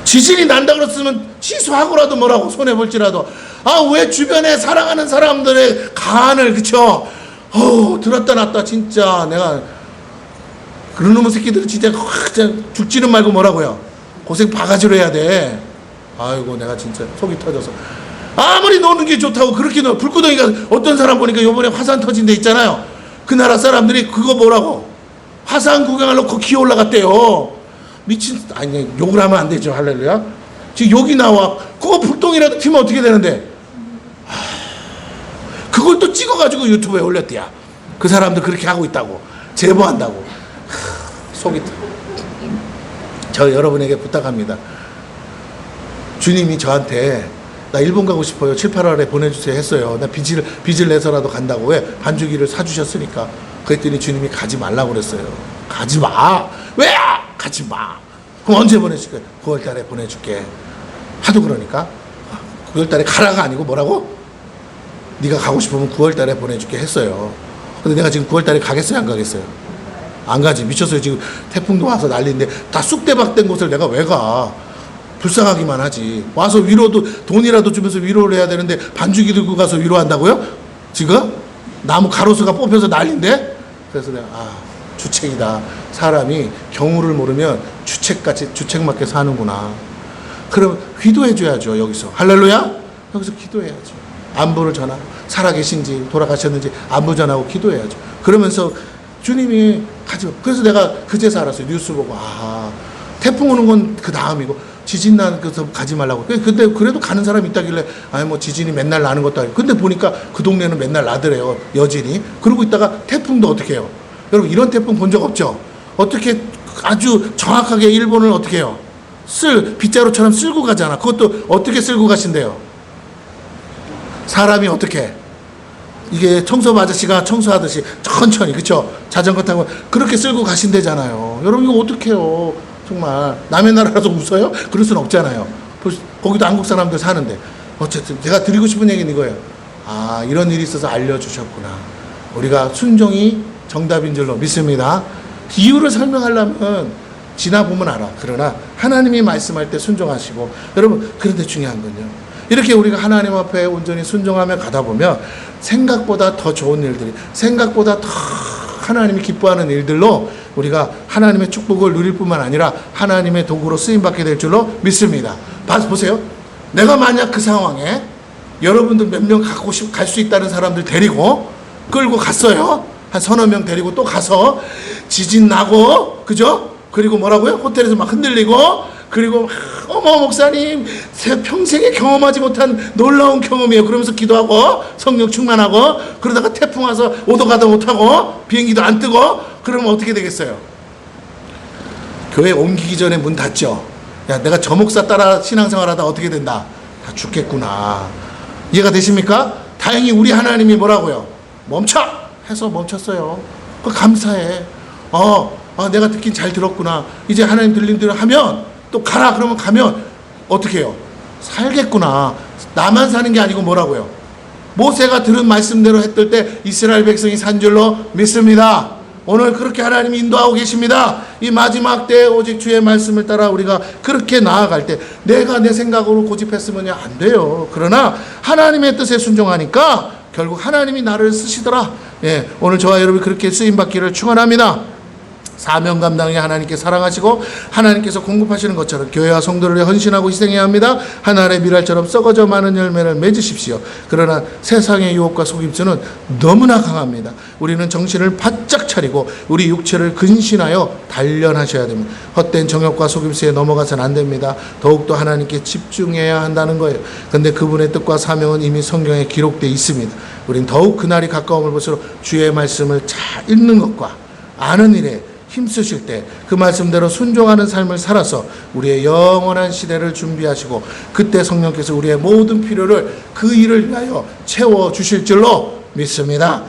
지진이 난다 그랬으면 취소하고라도 뭐라고 손해볼지라도 왜 주변에 사랑하는 사람들의 간을 그쵸? 들었다 놨다 진짜 내가 그런 놈의 새끼들은 진짜 죽지는 말고 뭐라고요? 고생 바가지로 해야 돼. 아이고 내가 진짜 속이 터져서 아무리 노는 게 좋다고 그렇게 불구덩이가 어떤 사람 보니까 요번에 화산 터진 데 있잖아요. 그 나라 사람들이 그거 뭐라고 화산 구경하려고 기어 올라갔대요. 미친. 아니 욕을 하면 안 되죠. 할렐루야. 지금 여기 나와. 그거 불똥이라도 튀면 어떻게 되는데? 그걸 또 찍어가지고 유튜브에 올렸대야. 그 사람도 그렇게 하고 있다고. 제보한다고. 속이 저 여러분에게 부탁합니다. 주님이 저한테 나 일본 가고 싶어요. 7, 8월에 보내주세요 했어요. 나 빚을 내서라도 간다고. 왜? 반주기를 사주셨으니까. 그랬더니 주님이 가지 말라고 그랬어요. 가지 마. 왜? 가지 마. 그럼 언제 보내줄게? 9월 달에 보내줄게. 하도 그러니까 9월 달에 가라가 아니고 뭐라고? 네가 가고 싶으면 9월 달에 보내줄게 했어요. 근데 내가 지금 9월 달에 가겠어요? 안 가겠어요? 안 가지. 미쳤어요. 지금 태풍도 와서 난리인데 다 쑥대밭된 곳을 내가 왜 가? 불쌍하기만 하지. 와서 위로도 돈이라도 주면서 위로를 해야 되는데 반죽이 들고 가서 위로한다고요? 지금? 나무 가로수가 뽑혀서 난리인데? 그래서 내가 주책이다. 사람이 경우를 모르면 주책맞게 사는구나. 그럼 기도해줘야죠. 여기서 할렐루야? 여기서 기도해야죠. 안부를 전하. 살아계신지 돌아가셨는지 안부 전하고 기도해야죠. 그러면서 주님이 가지 마. 그래서 내가 그제서 알았어요. 뉴스 보고 태풍 오는 건 그 다음이고 지진 나는 그래서 가지 말라고. 근데 그래도 가는 사람이 있다길래 뭐 지진이 맨날 나는 것도 아니고. 근데 보니까 그 동네는 맨날 나더래요. 여진이. 그러고 있다가 태풍도 어떻게 해요? 여러분 이런 태풍 본 적 없죠? 어떻게 아주 정확하게 일본을 어떻게 해요? 빗자루처럼 쓸고 가잖아. 그것도 어떻게 쓸고 가신대요? 사람이 어떻게? 이게 청소부 아저씨가 청소하듯이 천천히, 그쵸? 자전거 타고 그렇게 쓸고 가신대잖아요. 여러분 이거 어떡해요? 정말 남의 나라라서 웃어요? 그럴 수는 없잖아요. 거기도 한국 사람들 사는데. 어쨌든 제가 드리고 싶은 얘기는 이거예요. 이런 일이 있어서 알려주셨구나. 우리가 순종이 정답인 줄로 믿습니다. 이유를 설명하려면 지나보면 알아. 그러나 하나님이 말씀할 때 순종하시고. 여러분 그런데 중요한 건요, 이렇게 우리가 하나님 앞에 온전히 순종하며 가다 보면 생각보다 더 좋은 일들이, 생각보다 더 하나님이 기뻐하는 일들로 우리가 하나님의 축복을 누릴 뿐만 아니라 하나님의 도구로 쓰임받게 될 줄로 믿습니다. 보세요. 내가 만약 그 상황에 여러분들 몇 명 갈 수 있다는 사람들 데리고 끌고 갔어요. 한 서너 명 데리고 또 가서 지진 나고, 그죠? 그리고 뭐라고요? 호텔에서 막 흔들리고, 그리고 어머 목사님 평생에 경험하지 못한 놀라운 경험이에요. 그러면서 기도하고 성령 충만하고, 그러다가 태풍 와서 오도 가도 못하고 비행기도 안 뜨고, 그러면 어떻게 되겠어요? 교회 옮기기 전에 문 닫죠. 야, 내가 저 목사 따라 신앙생활하다 어떻게 된다? 다 죽겠구나. 이해가 되십니까? 다행히 우리 하나님이 뭐라고요? 멈춰! 해서 멈췄어요. 감사해. 내가 듣긴 잘 들었구나. 이제 하나님 들린 대로 하면 또 가라. 그러면 가면 어떻게 해요? 살겠구나. 나만 사는 게 아니고 뭐라고요? 모세가 들은 말씀대로 했을 때 이스라엘 백성이 산 줄로 믿습니다. 오늘 그렇게 하나님이 인도하고 계십니다. 이 마지막 때에 오직 주의 말씀을 따라 우리가 그렇게 나아갈 때 내가 내 생각으로 고집했으면 안 돼요. 그러나 하나님의 뜻에 순종하니까 결국 하나님이 나를 쓰시더라. 오늘 저와 여러분이 그렇게 쓰임받기를 축원합니다. 사명 감당에 하나님께 사랑하시고 하나님께서 공급하시는 것처럼 교회와 성도를 위해 헌신하고 희생해야 합니다. 하나의 밀알처럼 썩어져 많은 열매를 맺으십시오. 그러나 세상의 유혹과 속임수는 너무나 강합니다. 우리는 정신을 바짝 차리고 우리 육체를 근신하여 단련하셔야 됩니다. 헛된 정욕과 속임수에 넘어가서는 안 됩니다. 더욱더 하나님께 집중해야 한다는 거예요. 그런데 그분의 뜻과 사명은 이미 성경에 기록되어 있습니다. 우린 더욱 그날이 가까움을 볼수록 주의 말씀을 잘 읽는 것과 아는 일에 힘쓰실 때 그 말씀대로 순종하는 삶을 살아서 우리의 영원한 시대를 준비하시고 그때 성령께서 우리의 모든 필요를 그 일을 위하여 채워주실 줄로 믿습니다.